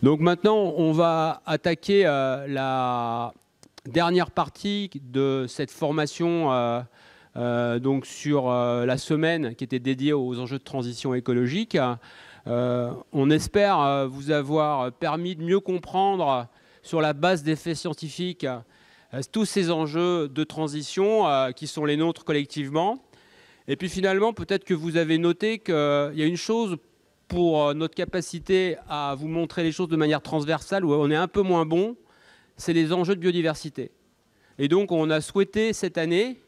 Donc maintenant, on va attaquer la dernière partie de cette formation donc sur la semaine qui était dédiée aux enjeux de transition écologique. On espère vous avoir permis de mieux comprendre sur la base des faits scientifiques tous ces enjeux de transition qui sont les nôtres collectivement. Et puis finalement, peut-être que vous avez noté qu'il y a une chose pour notre capacité à vous montrer les choses de manière transversale où on est un peu moins bon, c'est les enjeux de biodiversité. Et donc on a souhaité cette année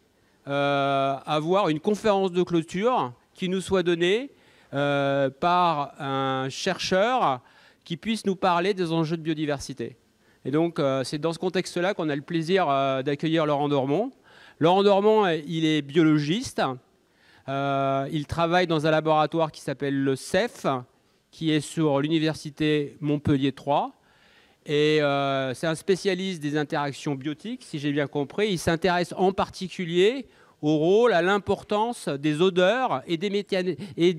avoir une conférence de clôture qui nous soit donnée par un chercheur qui puisse nous parler des enjeux de biodiversité. Et donc c'est dans ce contexte-là qu'on a le plaisir d'accueillir Laurent Dormont. Laurent Dormont, il est biologiste. Il travaille dans un laboratoire qui s'appelle le CEF, qui est sur l'université Montpellier 3. Et c'est un spécialiste des interactions biotiques, si j'ai bien compris. Il s'intéresse en particulier au rôle, à l'importance des odeurs et des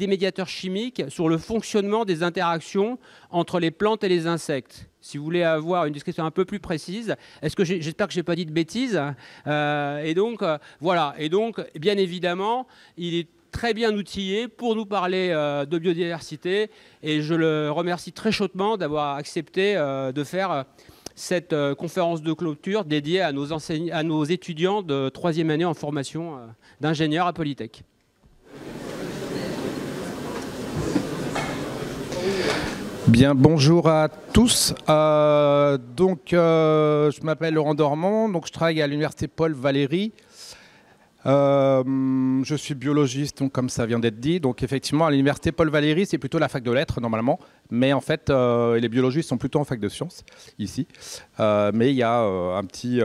médiateurs chimiques sur le fonctionnement des interactions entre les plantes et les insectes. Si vous voulez avoir une description un peu plus précise, j'espère que je n'ai pas dit de bêtises. Et donc, voilà. Et donc, bien évidemment, il est très bien outillé pour nous parler de biodiversité. Et je le remercie très chaudement d'avoir accepté de faire cette conférence de clôture dédiée à nos étudiants de 3e année en formation d'ingénieurs à Polytech. Bien, bonjour à tous. Je m'appelle Laurent Dormont, donc je travaille à l'université Paul Valéry. Je suis biologiste, donc comme ça vient d'être dit. Donc effectivement, à l'université Paul Valéry, c'est plutôt la fac de lettres normalement. Mais en fait, les biologistes sont plutôt en fac de sciences ici. Mais il y a un petit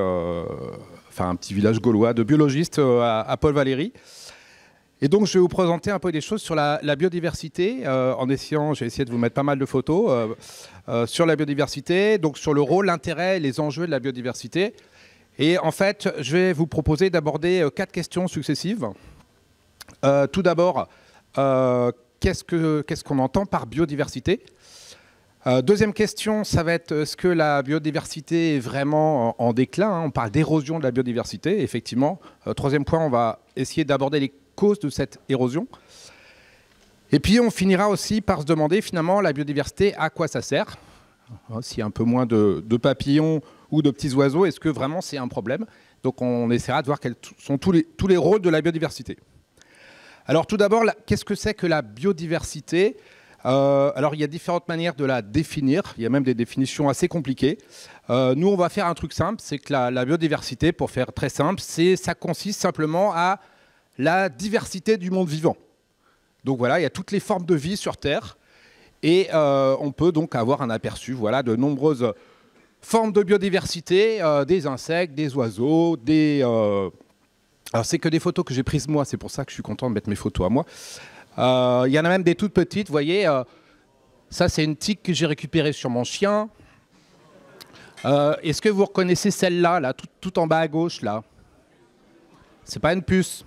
village gaulois de biologistes à Paul Valéry. Et donc, je vais vous présenter un peu des choses sur la biodiversité, j'ai essayé de vous mettre pas mal de photos sur la biodiversité, donc sur le rôle, l'intérêt et les enjeux de la biodiversité. Et en fait, je vais vous proposer d'aborder 4 questions successives. Tout d'abord, qu'est-ce qu'on entend par biodiversité ? Deuxième question, ça va être est-ce que la biodiversité est vraiment en déclin ? On parle d'érosion de la biodiversité, effectivement. Troisième point, on va essayer d'aborder les causes de cette érosion. Et puis on finira aussi par se demander finalement la biodiversité, à quoi ça sert ? S'il y a un peu moins de papillons ou de petits oiseaux, est-ce que vraiment c'est un problème ? Donc on essaiera de voir quels sont tous les rôles de la biodiversité. Alors tout d'abord, qu'est-ce que c'est que la biodiversité ? Alors il y a différentes manières de la définir, il y a même des définitions assez compliquées. Nous on va faire un truc simple, c'est que la biodiversité, pour faire très simple, ça consiste simplement à la diversité du monde vivant. Donc voilà, il y a toutes les formes de vie sur Terre et on peut donc avoir un aperçu de nombreuses formes de biodiversité, des insectes, des oiseaux, Alors c'est que des photos que j'ai prises moi, c'est pour ça que je suis content de mettre mes photos à moi. Il y en a même des toutes petites, vous voyez, ça c'est une tique que j'ai récupérée sur mon chien. Est-ce que vous reconnaissez celle-là, là, tout en bas à gauche, là ? C'est pas une puce.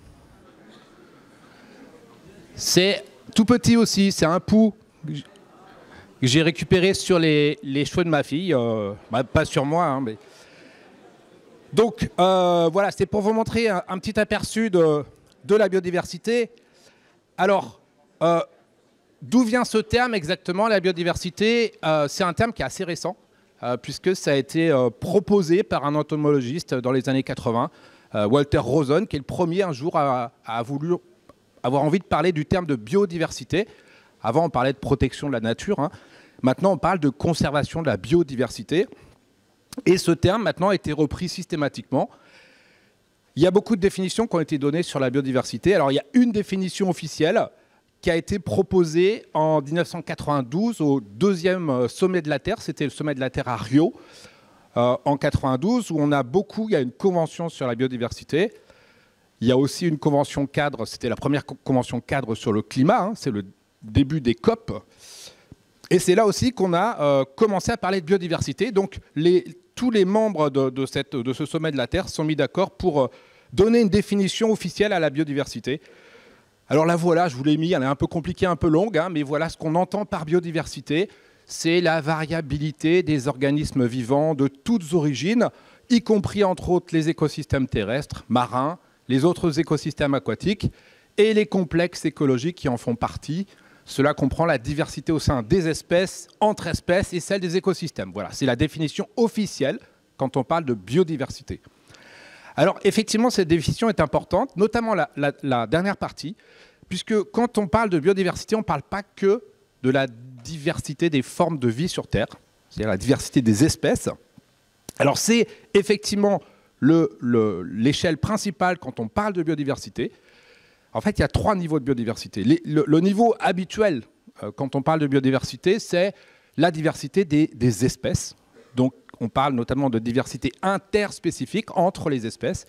C'est tout petit aussi, c'est un pou que j'ai récupéré sur les cheveux de ma fille, pas sur moi. Hein, mais... Donc voilà, c'est pour vous montrer un petit aperçu de la biodiversité. Alors, d'où vient ce terme exactement, la biodiversité ? C'est un terme qui est assez récent, puisque ça a été proposé par un entomologiste dans les années 80, Walter Rosen, qui est le premier un jour à avoir envie de parler du terme de biodiversité. Avant, on parlait de protection de la nature. Hein. Maintenant, on parle de conservation de la biodiversité. Et ce terme, maintenant, a été repris systématiquement. Il y a beaucoup de définitions qui ont été données sur la biodiversité. Alors, il y a une définition officielle qui a été proposée en 1992 au 2e sommet de la Terre. C'était le sommet de la Terre à Rio, en 92, où il y a une convention sur la biodiversité. Il y a aussi une convention cadre, c'était la première convention cadre sur le climat, hein, c'est le début des COP. Et c'est là aussi qu'on a commencé à parler de biodiversité. Donc tous les membres de ce sommet de la Terre sont mis d'accord pour donner une définition officielle à la biodiversité. Alors la voilà, je vous l'ai mis, elle est un peu compliquée, un peu longue, hein, mais voilà ce qu'on entend par biodiversité. c'est la variabilité des organismes vivants de toutes origines, y compris entre autres les écosystèmes terrestres, marins, les autres écosystèmes aquatiques et les complexes écologiques qui en font partie. Cela comprend la diversité au sein des espèces, entre espèces et celle des écosystèmes. Voilà, c'est la définition officielle quand on parle de biodiversité. Alors effectivement, cette définition est importante, notamment la dernière partie, puisque quand on parle de biodiversité, on ne parle pas que de la diversité des formes de vie sur Terre, c'est-à-dire la diversité des espèces. Alors c'est effectivement l'échelle principale quand on parle de biodiversité. En fait, il y a 3 niveaux de biodiversité. Le niveau habituel, quand on parle de biodiversité, c'est la diversité des espèces. Donc, on parle notamment de diversité interspécifique entre les espèces.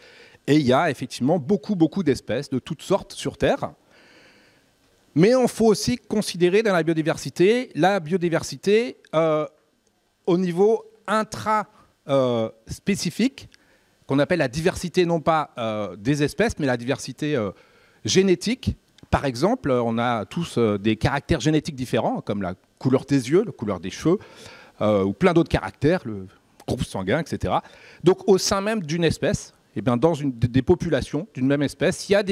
Et il y a effectivement beaucoup d'espèces de toutes sortes sur Terre. Mais il faut aussi considérer dans la biodiversité au niveau intra-spécifique, qu'on appelle la diversité non pas des espèces, mais la diversité génétique. Par exemple, on a tous des caractères génétiques différents, comme la couleur des yeux, la couleur des cheveux, ou plein d'autres caractères, le groupe sanguin, etc. Donc au sein même d'une espèce, eh bien, dans des populations d'une même espèce, il y a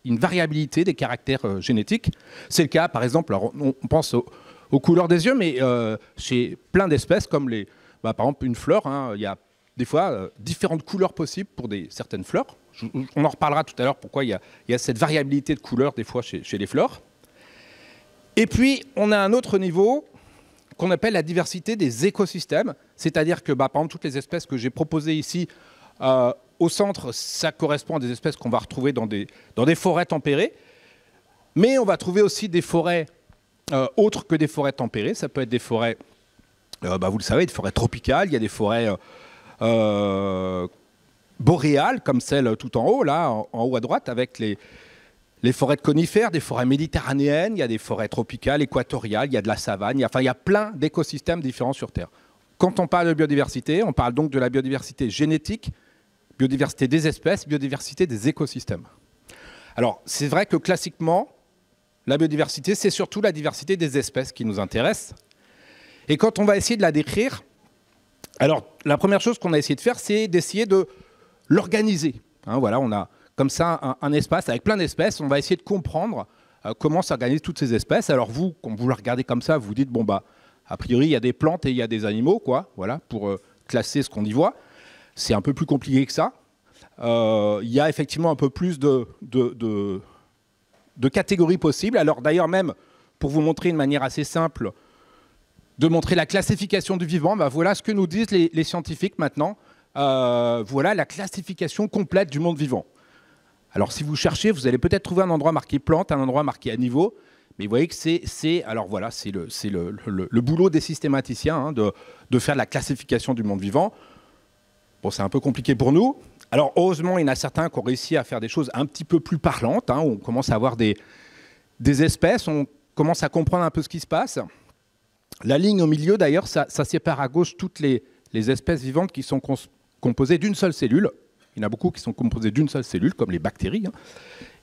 une variabilité des caractères génétiques. C'est le cas, par exemple, alors on pense aux couleurs des yeux, mais chez plein d'espèces, comme par exemple une fleur, hein, il y a des fois différentes couleurs possibles pour certaines fleurs. On en reparlera tout à l'heure pourquoi il y a cette variabilité de couleurs des fois chez les fleurs. Et puis, on a un autre niveau qu'on appelle la diversité des écosystèmes, c'est-à-dire que, par exemple, toutes les espèces que j'ai proposées ici, au centre, ça correspond à des espèces qu'on va retrouver dans des forêts tempérées, mais on va trouver aussi des forêts autres que des forêts tempérées. Ça peut être des forêts, vous le savez, des forêts tropicales, il y a des forêts boréales, comme celle tout en haut, là, en haut à droite, avec les forêts de conifères, des forêts méditerranéennes, il y a des forêts tropicales, équatoriales, il y a de la savane, il y a plein d'écosystèmes différents sur Terre. Quand on parle de biodiversité, on parle donc de la biodiversité génétique, biodiversité des espèces, biodiversité des écosystèmes. Alors, c'est vrai que classiquement, la biodiversité, c'est surtout la diversité des espèces qui nous intéresse. Et quand on va essayer de la décrire, alors, la première chose qu'on a essayé de faire, c'est d'essayer de l'organiser. Hein, voilà, on a comme ça un espace avec plein d'espèces. On va essayer de comprendre comment s'organisent toutes ces espèces. Alors vous, quand vous la regardez comme ça, vous dites, bon, a priori, il y a des plantes et il y a des animaux, quoi, voilà, pour classer ce qu'on y voit. C'est un peu plus compliqué que ça. Il y a effectivement un peu plus de catégories possibles. Alors d'ailleurs, même, pour vous montrer une manière assez simple de montrer la classification du vivant, voilà ce que nous disent les scientifiques maintenant. Voilà la classification complète du monde vivant. Alors si vous cherchez, vous allez peut-être trouver un endroit marqué plante, un endroit marqué animaux, mais vous voyez que c'est le boulot des systématiciens, hein, de faire la classification du monde vivant. Bon, c'est un peu compliqué pour nous. Alors heureusement, il y en a certains qui ont réussi à faire des choses un petit peu plus parlantes, hein, où on commence à avoir des espèces, on commence à comprendre un peu ce qui se passe. La ligne au milieu, d'ailleurs, ça sépare à gauche toutes les espèces vivantes qui sont composées d'une seule cellule. Il y en a beaucoup qui sont composées d'une seule cellule, comme les bactéries. Hein.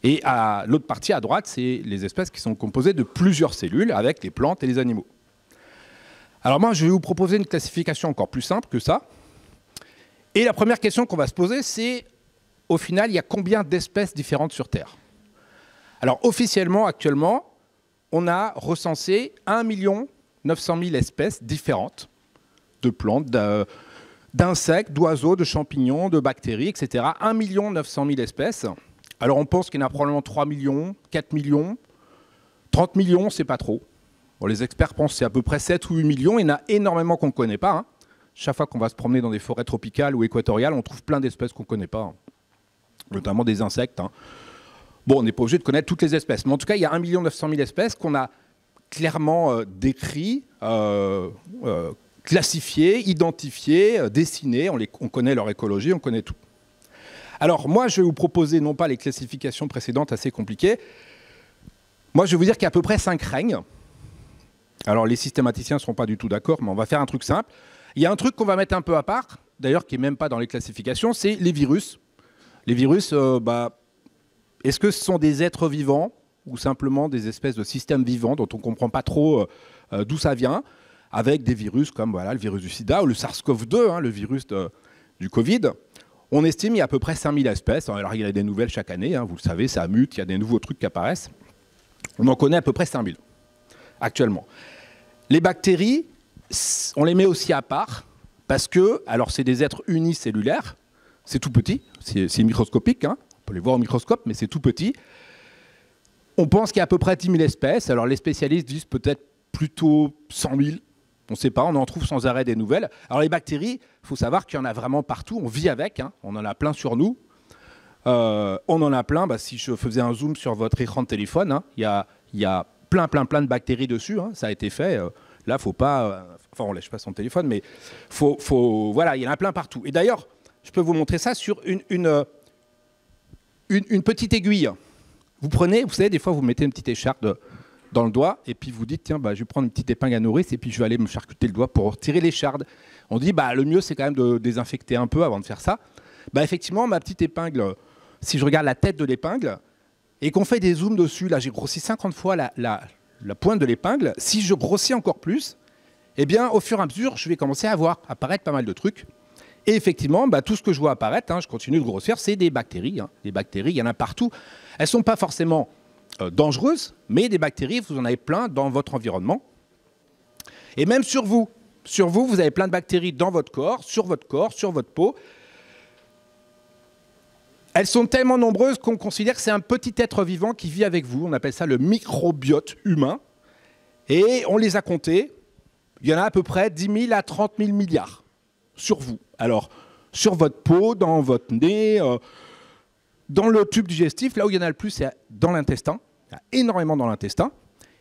Et l'autre partie, à droite, c'est les espèces qui sont composées de plusieurs cellules, avec les plantes et les animaux. Alors moi, je vais vous proposer une classification encore plus simple que ça. Et la première question qu'on va se poser, c'est, au final, il y a combien d'espèces différentes sur Terre? Alors officiellement, actuellement, on a recensé 1 900 000 espèces différentes de plantes, d'insectes, d'oiseaux, de champignons, de bactéries, etc. 1 900 000 espèces. Alors on pense qu'il y en a probablement 3 millions, 4 millions, 30 millions, c'est pas trop. Bon, les experts pensent que c'est à peu près 7 ou 8 millions. Il y en a énormément qu'on ne connaît pas. Hein. Chaque fois qu'on va se promener dans des forêts tropicales ou équatoriales, on trouve plein d'espèces qu'on ne connaît pas, hein. Notamment des insectes. Hein. Bon, on n'est pas obligé de connaître toutes les espèces. Mais en tout cas, il y a 1 900 000 espèces qu'on a clairement décrites, classifiées, identifiées, dessinées. On connaît leur écologie, on connaît tout. Alors moi, je vais vous proposer non pas les classifications précédentes assez compliquées. Moi, je vais vous dire qu'il y a à peu près 5 règnes. Alors les systématiciens ne seront pas du tout d'accord, mais on va faire un truc simple. Il y a un truc qu'on va mettre un peu à part, d'ailleurs qui n'est même pas dans les classifications, c'est les virus. Les virus, est-ce que ce sont des êtres vivants ou simplement des espèces de systèmes vivants dont on ne comprend pas trop d'où ça vient? avec des virus comme voilà, le virus du sida ou le SARS-CoV-2, hein, le virus du Covid. On estime qu'il y a à peu près 5000 espèces. Alors il y a des nouvelles chaque année, hein, vous le savez, ça mute, il y a des nouveaux trucs qui apparaissent. On en connaît à peu près 5000 actuellement. Les bactéries, on les met aussi à part parce que, alors c'est des êtres unicellulaires, c'est tout petit, c'est microscopique, hein, on peut les voir au microscope, mais c'est tout petit. On pense qu'il y a à peu près 10 000 espèces. Alors les spécialistes disent peut-être plutôt 100 000. On ne sait pas, on en trouve sans arrêt des nouvelles. Alors les bactéries, il faut savoir qu'il y en a vraiment partout, on vit avec, hein, on en a plein sur nous. On en a plein, si je faisais un zoom sur votre écran de téléphone, hein, il y a plein de bactéries dessus, hein, ça a été fait. Là, faut pas... enfin, on lèche pas son téléphone, mais voilà, il y en a plein partout. Et d'ailleurs, je peux vous montrer ça sur une petite aiguille. Vous prenez, vous savez, des fois, vous mettez une petite écharpe dans le doigt, et puis vous dites, tiens, je vais prendre une petite épingle à nourrice, et puis je vais aller me charcuter le doigt pour tirer l'écharde. On dit, le mieux, c'est quand même de désinfecter un peu avant de faire ça. Effectivement, ma petite épingle, si je regarde la tête de l'épingle, et qu'on fait des zooms dessus, là, j'ai grossi 50 fois la pointe de l'épingle. Si je grossis encore plus, eh bien, au fur et à mesure, je vais commencer à voir apparaître pas mal de trucs. Et effectivement, tout ce que je vois apparaître, hein, je continue de grossir, c'est des bactéries. Hein. Des bactéries, il y en a partout. Elles ne sont pas forcément dangereuses, mais des bactéries, vous en avez plein dans votre environnement. Et même sur vous. Sur vous, vous avez plein de bactéries dans votre corps, sur votre peau. Elles sont tellement nombreuses qu'on considère que c'est un petit être vivant qui vit avec vous. On appelle ça le microbiote humain. Et on les a comptés. Il y en a à peu près 10 000 à 30 000 milliards sur vous. Alors, sur votre peau, dans votre nez, dans le tube digestif, là où il y en a le plus, c'est dans l'intestin. Il y a énormément dans l'intestin.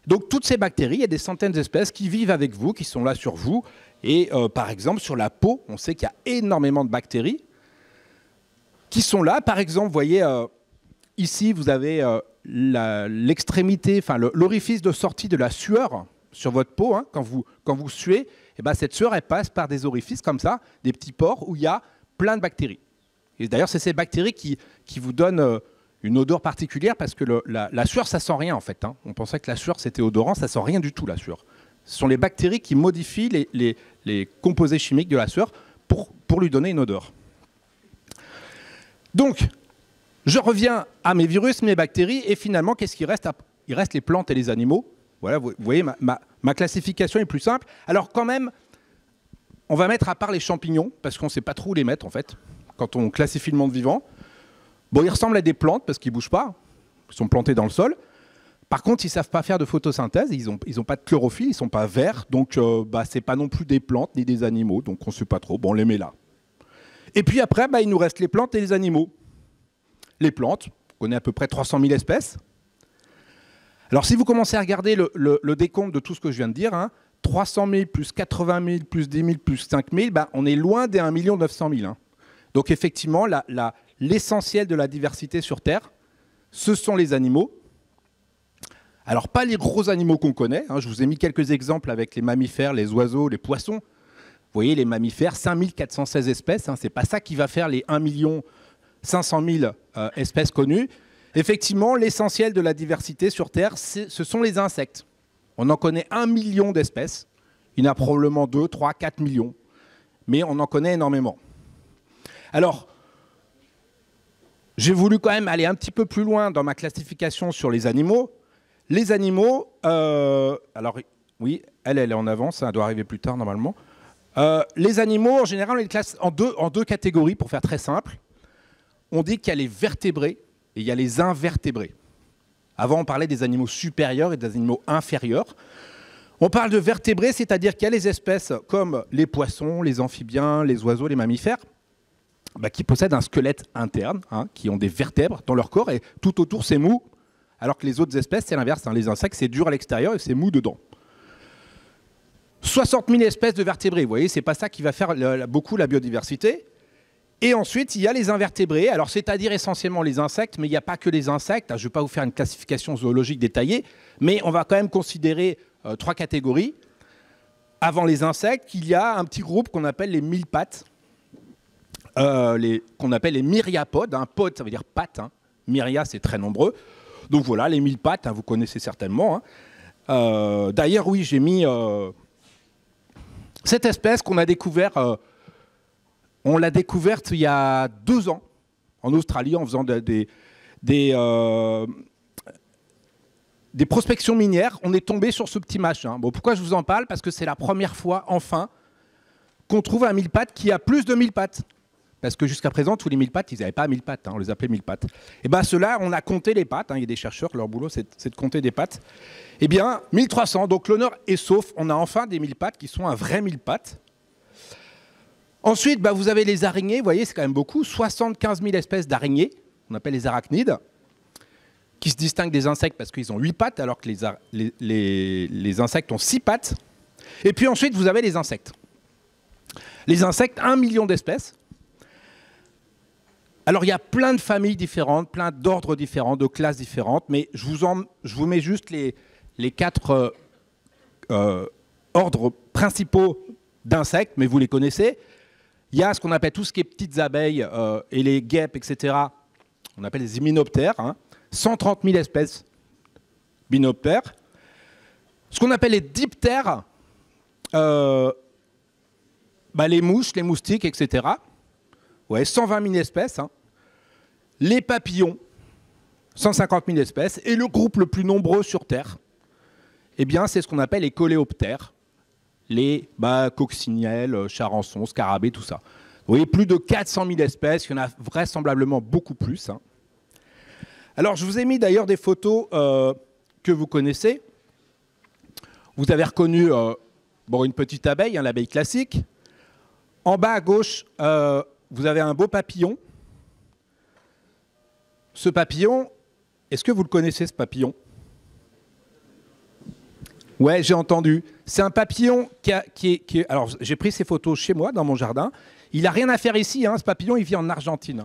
Donc, toutes ces bactéries, il y a des centaines d'espèces qui vivent avec vous, qui sont là sur vous. Et par exemple, sur la peau, on sait qu'il y a énormément de bactéries qui sont là. Par exemple, vous voyez, ici, vous avez l'extrémité, enfin l'orifice de sortie de la sueur sur votre peau. Hein, quand vous suez, cette sueur, elle passe par des orifices comme ça, des petits pores où il y a plein de bactéries. Et d'ailleurs, c'est ces bactéries qui vous donnent une odeur particulière parce que la sueur, ça sent rien en fait. Hein. On pensait que la sueur, c'était odorant, ça sent rien du tout la sueur. Ce sont les bactéries qui modifient les composés chimiques de la sueur pour lui donner une odeur. Donc, je reviens à mes virus, mes bactéries, et finalement, qu'est-ce qu'il reste? Il reste les plantes et les animaux. Voilà, vous voyez, ma classification est plus simple. Alors quand même, on va mettre à part les champignons, parce qu'on ne sait pas trop où les mettre, en fait, quand on classifie le monde vivant. Bon, ils ressemblent à des plantes, parce qu'ils ne bougent pas. Ils sont plantés dans le sol. Par contre, ils ne savent pas faire de photosynthèse, ils n'ont pas de chlorophylle, ils ne sont pas verts, donc ce n'est pas non plus des plantes ni des animaux, donc on ne sait pas trop. Bon, on les met là. Et puis après, il nous reste les plantes et les animaux. Les plantes, on connaît à peu près 300 000 espèces. Alors si vous commencez à regarder le décompte de tout ce que je viens de dire, hein, 300 000 plus 80 000 plus 10 000 plus 5 000, on est loin des 1 900 000. Hein. Donc effectivement, l'essentiel de la diversité sur Terre, ce sont les animaux. Alors pas les gros animaux qu'on connaît, hein, je vous ai mis quelques exemples avec les mammifères, les oiseaux, les poissons. Vous voyez, les mammifères, 5416 espèces, hein, ce n'est pas ça qui va faire les 1 500 000 espèces connues. Effectivement, l'essentiel de la diversité sur Terre, ce sont les insectes. On en connaît 1 million d'espèces. Il y en a probablement 2, 3, 4 millions. Mais on en connaît énormément. Alors, j'ai voulu quand même aller un petit peu plus loin dans ma classification sur les animaux. Les animaux, alors oui, elle est en avance, ça doit arriver plus tard normalement. Les animaux, en général, on les classe en deux catégories, pour faire très simple. On dit qu'il y a les vertébrés et il y a les invertébrés. Avant, on parlait des animaux supérieurs et des animaux inférieurs. On parle de vertébrés, c'est-à-dire qu'il y a les espèces comme les poissons, les amphibiens, les oiseaux, les mammifères, qui possèdent un squelette interne, hein, qui ont des vertèbres dans leur corps, et tout autour, c'est mou, alors que les autres espèces, c'est l'inverse. Hein. Les insectes, c'est dur à l'extérieur et c'est mou dedans. 60 000 espèces de vertébrés, vous voyez, c'est pas ça qui va faire beaucoup la biodiversité. Et ensuite, il y a les invertébrés, alors c'est-à-dire essentiellement les insectes, mais il n'y a pas que les insectes. Je ne vais pas vous faire une classification zoologique détaillée, mais on va quand même considérer 3 catégories. Avant les insectes, il y a un petit groupe qu'on appelle les mille-pattes, qu'on appelle les myriapodes. Hein. Pod, ça veut dire pattes. Hein. Myria, c'est très nombreux. Donc voilà, les mille-pattes, hein, vous connaissez certainement. Hein. D'ailleurs, oui, j'ai mis Cette espèce qu'on a découverte, on l'a découverte il y a 2 ans en Australie en faisant des prospections minières. On est tombé sur ce petit machin. Bon, pourquoi je vous en parle? Parce que c'est la première fois, enfin, qu'on trouve un mille-pattes qui a plus de 1000 pattes. Parce que jusqu'à présent, tous les mille-pattes, ils n'avaient pas 1000 pattes. On les appelait mille-pattes. Et bien, ceux-là, on a compté les pattes. Il y a des chercheurs, leur boulot, c'est de compter des pattes. Eh bien, 1300. Donc, l'honneur est sauf. On a enfin des mille-pattes qui sont un vrai mille-pattes. Ensuite, vous avez les araignées. Vous voyez, c'est quand même beaucoup. 75 000 espèces d'araignées. On appelle les arachnides, qui se distinguent des insectes parce qu'ils ont 8 pattes, alors que les insectes ont 6 pattes. Et puis ensuite, vous avez les insectes. Les insectes, 1 million d'espèces. Alors, il y a plein de familles différentes, plein d'ordres différents, de classes différentes, mais je vous mets juste les 4 ordres principaux d'insectes, mais vous les connaissez. Il y a ce qu'on appelle tout ce qui est petites abeilles et les guêpes, etc. On appelle les hyménoptères. 130 000 espèces binoptères. Ce qu'on appelle les diptères, les mouches, les moustiques, etc. Ouais, 120 000 espèces. Les papillons, 150 000 espèces. Et le groupe le plus nombreux sur Terre, eh bien, c'est ce qu'on appelle les coléoptères. Les coccinelles, charançons, scarabées, tout ça. Vous voyez, plus de 400 000 espèces. Il y en a vraisemblablement beaucoup plus. Alors, je vous ai mis d'ailleurs des photos que vous connaissez. Vous avez reconnu une petite abeille, l'abeille classique. En bas à gauche, vous avez un beau papillon. Ce papillon, est-ce que vous le connaissez, ce papillon? Ouais, j'ai entendu. C'est un papillon alors, j'ai pris ces photos chez moi, dans mon jardin. Il n'a rien à faire ici. Ce papillon, il vit en Argentine.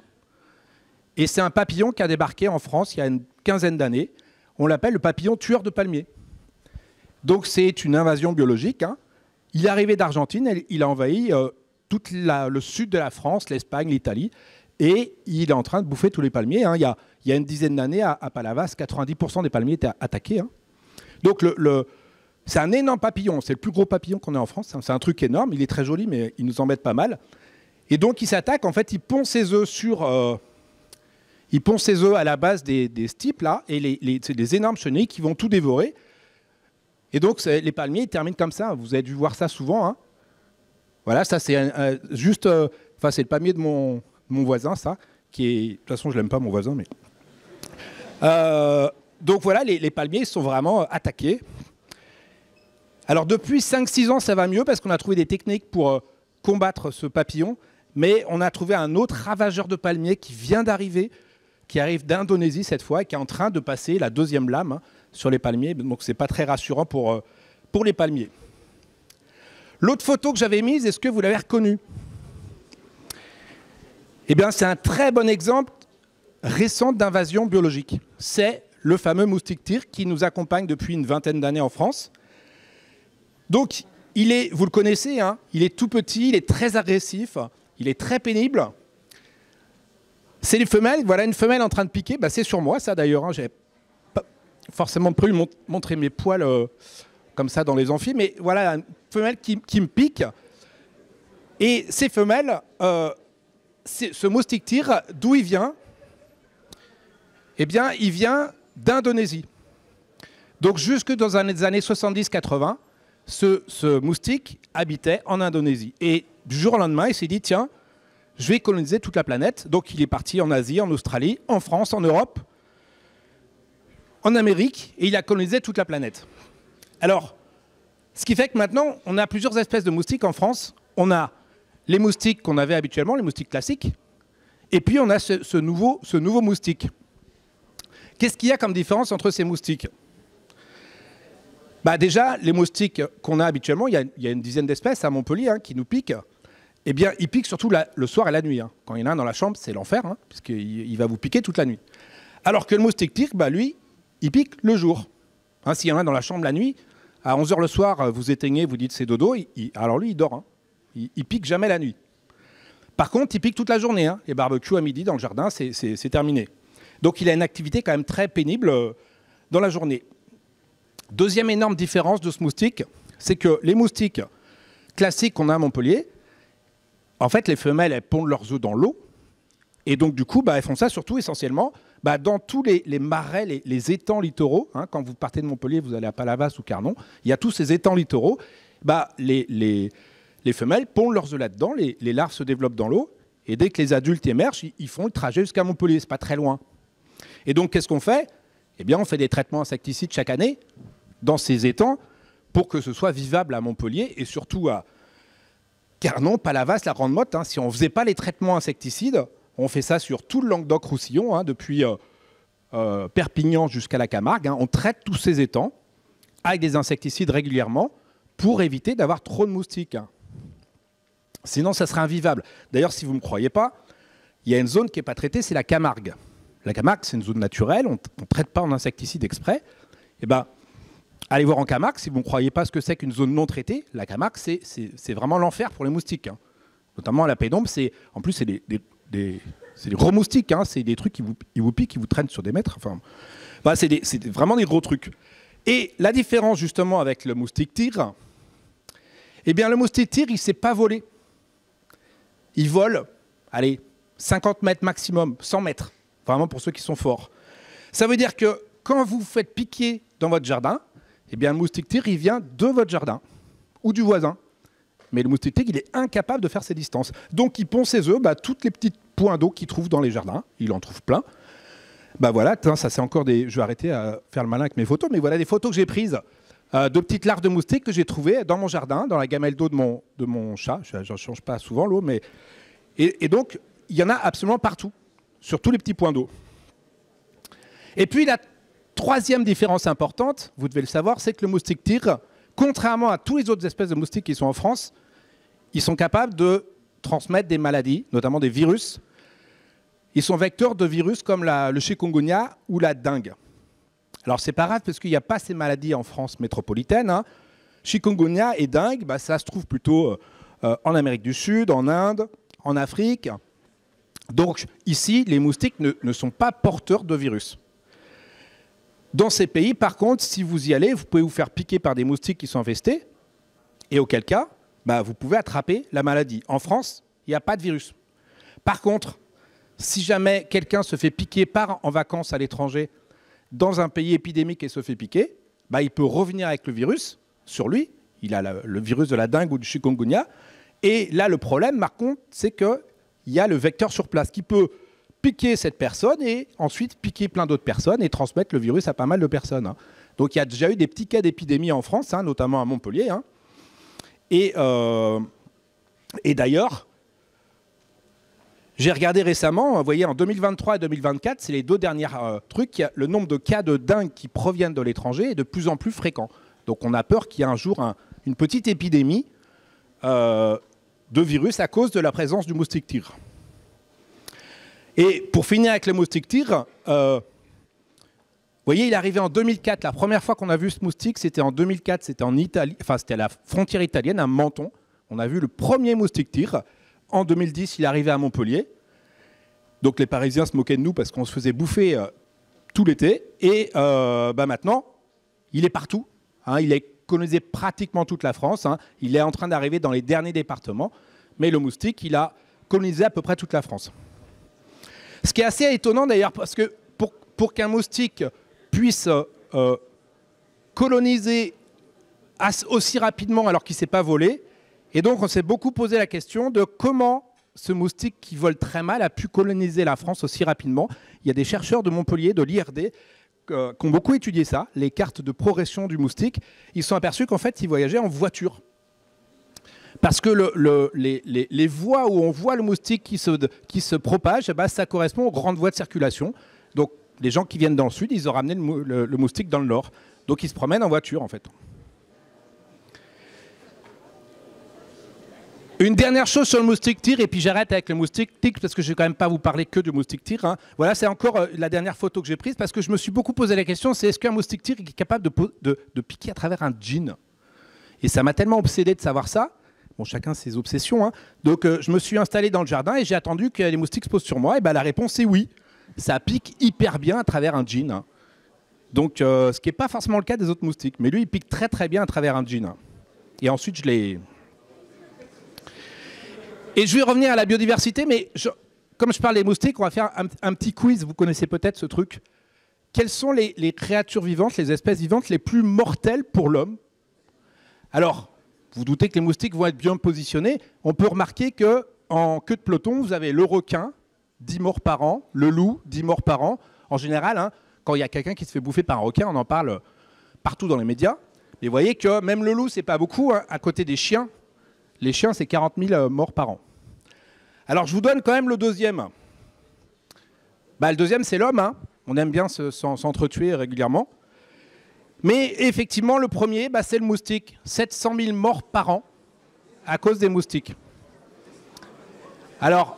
Et c'est un papillon qui a débarqué en France il y a une quinzaine d'années. On l'appelle le papillon tueur de palmiers. Donc, c'est une invasion biologique. Il est arrivé d'Argentine, il a envahi tout le sud de la France, l'Espagne, l'Italie, et il est en train de bouffer tous les palmiers. Il y a une dizaine d'années, à Palavas, 90% des palmiers étaient attaqués. Donc, c'est un énorme papillon. C'est le plus gros papillon qu'on ait en France. C'est un truc énorme. Il est très joli, mais il nous embête pas mal. Et donc, il s'attaque. En fait, il pond ses œufs à la base des stipes, là, et c'est des énormes chenilles qui vont tout dévorer. Et donc, les palmiers, ils terminent comme ça. Vous avez dû voir ça souvent. Voilà, ça, c'est c'est le palmier de mon voisin, ça, qui est... De toute façon, je l'aime pas, mon voisin, mais... donc, voilà, les palmiers, ils sont vraiment attaqués. Alors, depuis 5-6 ans, ça va mieux, parce qu'on a trouvé des techniques pour combattre ce papillon, mais on a trouvé un autre ravageur de palmiers qui vient d'arriver, qui arrive d'Indonésie cette fois, et qui est en train de passer la 2e lame sur les palmiers. Donc, c'est pas très rassurant pour les palmiers. L'autre photo que j'avais mise, est-ce que vous l'avez reconnue? Eh bien, c'est un très bon exemple récent d'invasion biologique. C'est le fameux moustique tigre qui nous accompagne depuis une vingtaine d'années en France. Donc, vous le connaissez, il est tout petit, il est très agressif, il est très pénible. C'est les femelles. Voilà une femelle en train de piquer. C'est sur moi, ça d'ailleurs. J'avais pas forcément prévu de montrer mes poils comme ça dans les amphis, mais voilà une femelle qui me pique. Et ces femelles, ce moustique tigre, d'où il vient? Eh bien, il vient d'Indonésie. Donc, jusque dans les années 70-80, ce moustique habitait en Indonésie. Et du jour au lendemain, il s'est dit, tiens, je vais coloniser toute la planète. Donc, il est parti en Asie, en Australie, en France, en Europe, en Amérique, et il a colonisé toute la planète. Alors, ce qui fait que maintenant, on a plusieurs espèces de moustiques en France. On a les moustiques qu'on avait habituellement, les moustiques classiques, et puis on a ce nouveau moustique. Qu'est-ce qu'il y a comme différence entre ces moustiques? Déjà, les moustiques qu'on a habituellement, il y a une dizaine d'espèces à Montpellier qui nous piquent. Eh bien, ils piquent surtout le soir et la nuit. Quand il y en a un dans la chambre, c'est l'enfer, puisqu'il va vous piquer toute la nuit. Alors que le moustique tigre, lui, il pique le jour. S'il y en a dans la chambre la nuit, à 11h le soir, vous éteignez, vous dites c'est dodo, alors lui, il dort. Il pique jamais la nuit. Par contre, il pique toute la journée. Les barbecues à midi dans le jardin, c'est terminé. Donc, il a une activité quand même très pénible dans la journée. Deuxième énorme différence de ce moustique, c'est que les moustiques classique qu'on a à Montpellier, en fait, les femelles, elles pondent leurs œufs dans l'eau. Et donc, du coup, elles font ça surtout essentiellement dans tous les marais, les étangs littoraux. Hein, quand vous partez de Montpellier, vous allez à Palavas ou Carnon, il y a tous ces étangs littoraux. Les femelles pondent leurs œufs là-dedans, les larves se développent dans l'eau. Et dès que les adultes émergent, ils font le trajet jusqu'à Montpellier. C'est pas très loin. Et donc, qu'est-ce qu'on fait? Eh bien, on fait des traitements insecticides chaque année dans ces étangs pour que ce soit vivable à Montpellier et surtout à Carnon, Palavas, la Grande Motte. Hein. Si on ne faisait pas les traitements insecticides, on fait ça sur tout le Languedoc-Roussillon, hein, depuis Perpignan jusqu'à la Camargue. Hein. On traite tous ces étangs avec des insecticides régulièrement pour éviter d'avoir trop de moustiques. Hein. Sinon, ça serait invivable. D'ailleurs, si vous ne me croyez pas, il y a une zone qui n'est pas traitée, c'est la Camargue. La Camargue, c'est une zone naturelle, on ne traite pas en insecticide exprès. Eh ben, allez voir en Camargue, si vous ne croyez pas ce que c'est qu'une zone non traitée, la Camargue, c'est vraiment l'enfer pour les moustiques. Hein. Notamment à la Pédombe, en plus, c'est des gros moustiques, hein. C'est des trucs qui vous piquent, qui vous traînent sur des mètres. Enfin, c'est vraiment des gros trucs. Et la différence, justement, avec le moustique tigre, eh bien, le moustique tigre, il ne sait pas voler. Il vole, allez, 50 mètres maximum, 100 mètres. Vraiment pour ceux qui sont forts. Ça veut dire que quand vous vous faites piquer dans votre jardin, eh bien, le moustique tigre, il vient de votre jardin ou du voisin. Mais le moustique tigre, il est incapable de faire ces distances. Donc, il pond ses œufs, toutes les petits points d'eau qu'il trouve dans les jardins. Il en trouve plein. Voilà, ça c'est encore des... Je vais arrêter à faire le malin avec mes photos, mais voilà des photos que j'ai prises de petites larves de moustiques que j'ai trouvées dans mon jardin, dans la gamelle d'eau de mon chat. Je ne change pas souvent l'eau, mais... Et donc, il y en a absolument partout, sur tous les petits points d'eau. Et puis, la troisième différence importante, vous devez le savoir, c'est que le moustique tigre, contrairement à toutes les autres espèces de moustiques qui sont en France, ils sont capables de transmettre des maladies, notamment des virus. Ils sont vecteurs de virus comme le chikungunya ou la dengue. Alors, c'est pas grave parce qu'il n'y a pas ces maladies en France métropolitaine. Hein. Chikungunya et dengue, ça se trouve plutôt en Amérique du Sud, en Inde, en Afrique. Donc, ici, les moustiques ne sont pas porteurs de virus. Dans ces pays, par contre, si vous y allez, vous pouvez vous faire piquer par des moustiques qui sont infestés, et auquel cas, vous pouvez attraper la maladie. En France, il n'y a pas de virus. Par contre, si jamais quelqu'un se fait piquer, part en vacances à l'étranger, dans un pays épidémique et se fait piquer, il peut revenir avec le virus sur lui. Il a le virus de la dengue ou du chikungunya. Et là, le problème, par contre, c'est qu'il y a le vecteur sur place qui peut piquer cette personne et ensuite piquer plein d'autres personnes et transmettre le virus à pas mal de personnes. Hein. Donc, il y a déjà eu des petits cas d'épidémie en France, hein, notamment à Montpellier. Hein. Et d'ailleurs, j'ai regardé récemment, vous voyez, en 2023 et 2024, c'est les deux derniers trucs, le nombre de cas de dengue qui proviennent de l'étranger est de plus en plus fréquent. Donc, on a peur qu'il y ait un jour une petite épidémie de virus à cause de la présence du moustique tigre. Et pour finir avec le moustique tigre, vous voyez, il est arrivé en 2004. La première fois qu'on a vu ce moustique, c'était en 2004. C'était en Italie, c'était à la frontière italienne, à Menton. On a vu le premier moustique tigre. En 2010, il est arrivé à Montpellier. Donc les Parisiens se moquaient de nous parce qu'on se faisait bouffer tout l'été. Et maintenant, il est partout. Hein, il a colonisé pratiquement toute la France. Hein. Il est en train d'arriver dans les derniers départements. Mais le moustique, il a colonisé à peu près toute la France. Ce qui est assez étonnant d'ailleurs, parce que pour qu'un moustique puisse coloniser aussi rapidement alors qu'il ne sait pas voler, et donc on s'est beaucoup posé la question de comment ce moustique qui vole très mal a pu coloniser la France aussi rapidement. Il y a des chercheurs de Montpellier, de l'IRD, qui ont beaucoup étudié ça, les cartes de progression du moustique. Ils se sont aperçus qu'en fait, il voyageait en voiture. Parce que les voies où on voit le moustique qui se propage, ça correspond aux grandes voies de circulation. Donc les gens qui viennent dans le sud, ils ont ramené le moustique dans le nord. Donc ils se promènent en voiture en fait. Une dernière chose sur le moustique tigre, et puis j'arrête avec le moustique tigre parce que je ne vais quand même pas vous parler que du moustique tigre. Hein. Voilà, c'est encore la dernière photo que j'ai prise parce que je me suis beaucoup posé la question, c'est est-ce qu'un moustique tigre est capable de piquer à travers un jean? Et ça m'a tellement obsédé de savoir ça. Bon, chacun ses obsessions. Hein. Donc, je me suis installé dans le jardin et j'ai attendu que les moustiques se posent sur moi. Et la réponse est oui. Ça pique hyper bien à travers un jean. Hein. Donc, ce qui n'est pas forcément le cas des autres moustiques. Mais lui, il pique très très bien à travers un jean. Hein. Et ensuite, je l'ai Et je vais revenir à la biodiversité, mais comme je parle des moustiques, on va faire un petit quiz. Vous connaissez peut-être ce truc. Quelles sont les créatures vivantes, les espèces vivantes les plus mortelles pour l'homme? Alors, vous doutez que les moustiques vont être bien positionnés. On peut remarquer qu'en queue de peloton, vous avez le requin, 10 morts par an, le loup, 10 morts par an. En général, hein, quand il y a quelqu'un qui se fait bouffer par un requin, on en parle partout dans les médias. Et vous voyez que même le loup, c'est pas beaucoup, hein, à côté des chiens. Les chiens, c'est 40 000 morts par an. Alors, je vous donne quand même le deuxième. Le deuxième, c'est l'homme. Hein. On aime bien s'entretuer régulièrement. Mais effectivement, le premier, c'est le moustique. 700 000 morts par an à cause des moustiques. Alors,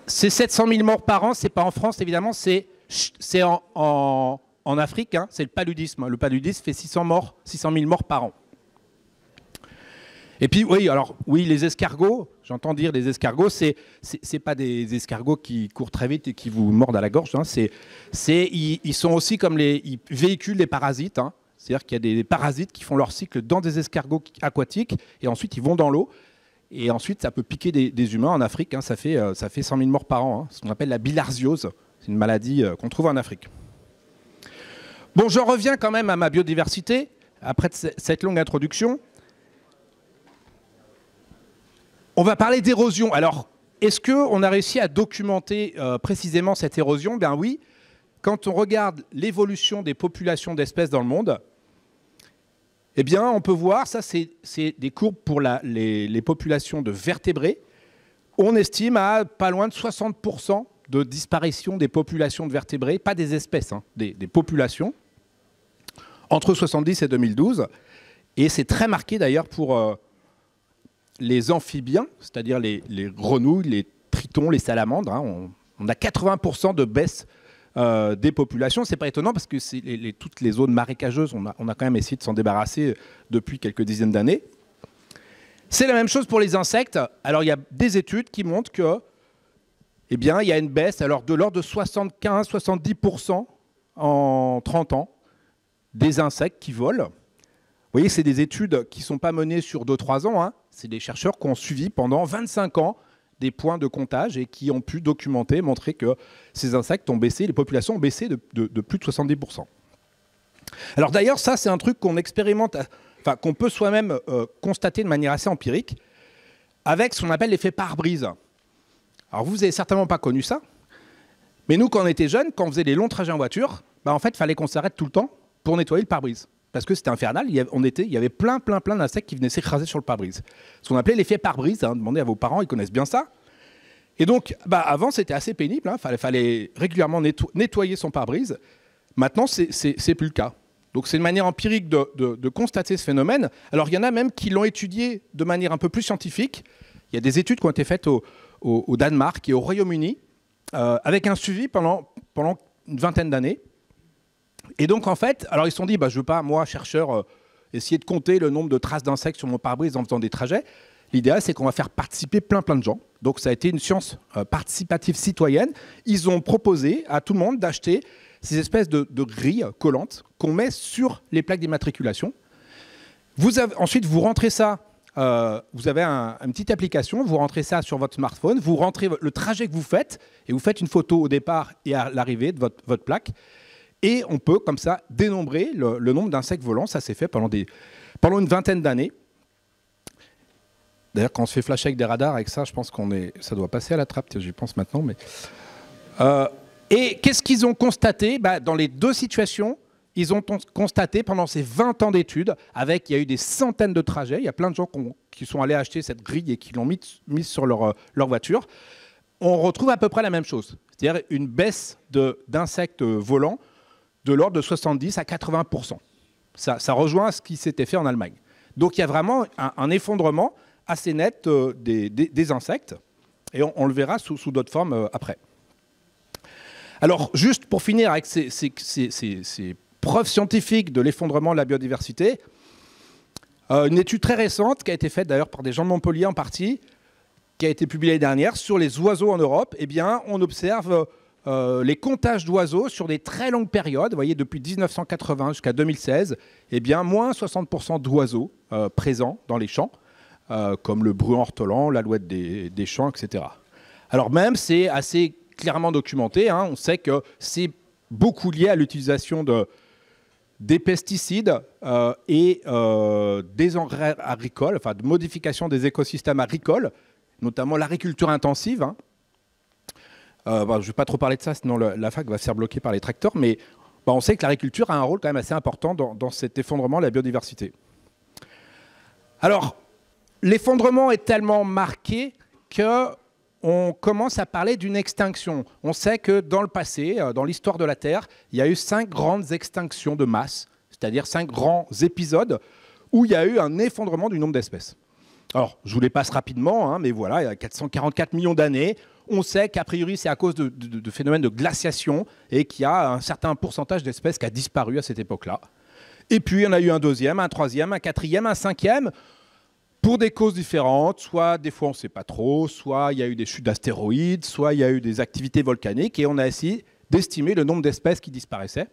ces 700 000 morts par an, c'est pas en France, évidemment, c'est en Afrique. Hein, c'est le paludisme. Le paludisme fait 600 000 morts par an. Et puis, oui, les escargots, j'entends dire des escargots, c'est pas des escargots qui courent très vite et qui vous mordent à la gorge. Hein, ils sont aussi comme ils véhiculent des parasites. Hein, c'est-à-dire qu'il y a des parasites qui font leur cycle dans des escargots aquatiques et ensuite ils vont dans l'eau. Et ensuite, ça peut piquer des humains en Afrique. Hein, ça fait 100 000 morts par an. Hein, ce qu'on appelle la bilharziose. C'est une maladie qu'on trouve en Afrique. Bon, je reviens quand même à ma biodiversité, après cette longue introduction. On va parler d'érosion. Alors, est-ce qu'on a réussi à documenter précisément cette érosion? Ben oui. Quand on regarde l'évolution des populations d'espèces dans le monde, eh bien, on peut voir, ça c'est des courbes pour les populations de vertébrés. On estime à pas loin de 60% de disparition des populations de vertébrés, pas des espèces, hein, des populations, entre 1970 et 2012. Et c'est très marqué d'ailleurs pour les amphibiens, c'est-à-dire les grenouilles, les tritons, les salamandres. Hein, on a 80% de baisse des populations. C'est pas étonnant parce que toutes les zones marécageuses, on a quand même essayé de s'en débarrasser depuis quelques dizaines d'années. C'est la même chose pour les insectes. Alors il y a des études qui montrent que, eh bien, il y a une baisse de l'ordre de 75-70% en 30 ans des insectes qui volent. Vous voyez, c'est des études qui ne sont pas menées sur 2-3 ans. Hein. C'est des chercheurs qui ont suivi pendant 25 ans des points de comptage et qui ont pu documenter, montrer que ces insectes ont baissé, les populations ont baissé de plus de 70%. Alors d'ailleurs, ça, c'est un truc qu'on expérimente, enfin, qu'on peut soi-même constater de manière assez empirique avec ce qu'on appelle l'effet pare-brise. Alors vous n'avez certainement pas connu ça, mais nous, quand on était jeunes, quand on faisait des longs trajets en voiture, en fait, il fallait qu'on s'arrête tout le temps pour nettoyer le pare-brise. Parce que c'était infernal, il y avait plein d'insectes qui venaient s'écraser sur le pare-brise. Ce qu'on appelait l'effet pare-brise, hein, demandez à vos parents, ils connaissent bien ça. Et donc, avant, c'était assez pénible, hein, fallait régulièrement nettoyer son pare-brise. Maintenant, c'est plus le cas. Donc c'est une manière empirique de constater ce phénomène. Alors il y en a même qui l'ont étudié de manière un peu plus scientifique. Il y a des études qui ont été faites au Danemark et au Royaume-Uni, avec un suivi pendant une vingtaine d'années. Et donc, en fait, alors ils se sont dit, je ne veux pas, moi, chercheur, essayer de compter le nombre de traces d'insectes sur mon pare-brise en faisant des trajets. L'idéal, c'est qu'on va faire participer plein de gens. Donc, ça a été une science participative citoyenne. Ils ont proposé à tout le monde d'acheter ces espèces de grilles collantes qu'on met sur les plaques d'immatriculation. Ensuite, vous rentrez ça, vous avez une petite application, vous rentrez ça sur votre smartphone, vous rentrez le trajet que vous faites, et vous faites une photo au départ et à l'arrivée de votre plaque. Et on peut, comme ça, dénombrer le nombre d'insectes volants. Ça s'est fait pendant une vingtaine d'années. D'ailleurs, quand on se fait flasher avec des radars, avec ça, je pense ça doit passer à la trappe, j'y pense maintenant. Et qu'est-ce qu'ils ont constaté? Dans les deux situations, ils ont constaté pendant ces 20 ans d'études, il y a eu des centaines de trajets, il y a plein de gens qui sont allés acheter cette grille et qui l'ont mise sur leur voiture. On retrouve à peu près la même chose, c'est-à-dire une baisse d'insectes volants de l'ordre de 70 à 80%. Ça rejoint ce qui s'était fait en Allemagne. Donc il y a vraiment un effondrement assez net des insectes, et on le verra sous d'autres formes après. Alors, juste pour finir avec ces preuves scientifiques de l'effondrement de la biodiversité, une étude très récente, qui a été faite d'ailleurs par des gens de Montpellier en partie, qui a été publiée l'année dernière, sur les oiseaux en Europe, eh bien, on observe les comptages d'oiseaux sur des très longues périodes. Vous voyez, depuis 1980 jusqu'à 2016, eh bien, moins 60% d'oiseaux présents dans les champs. comme le bruant ortolan, l'alouette des champs, etc. Alors même, c'est assez clairement documenté, hein, on sait que c'est beaucoup lié à l'utilisation des pesticides et des engrais agricoles, enfin de modification des écosystèmes agricoles, notamment l'agriculture intensive. Hein. Je ne vais pas trop parler de ça, sinon la fac va se faire bloquer par les tracteurs, mais on sait que l'agriculture a un rôle quand même assez important dans cet effondrement de la biodiversité. Alors, l'effondrement est tellement marqué qu'on commence à parler d'une extinction. On sait que dans le passé, dans l'histoire de la Terre, il y a eu 5 grandes extinctions de masse, c'est-à-dire 5 grands épisodes où il y a eu un effondrement du nombre d'espèces. Alors, je vous les passe rapidement, hein, mais voilà, il y a 444 millions d'années. On sait qu'a priori, c'est à cause de phénomènes de glaciation et qu'il y a un certain pourcentage d'espèces qui a disparu à cette époque-là. Et puis, il y en a eu un deuxième, un troisième, un quatrième, un cinquième, pour des causes différentes. Soit, des fois, on ne sait pas trop, soit il y a eu des chutes d'astéroïdes, soit il y a eu des activités volcaniques, et on a essayé d'estimer le nombre d'espèces qui disparaissaient.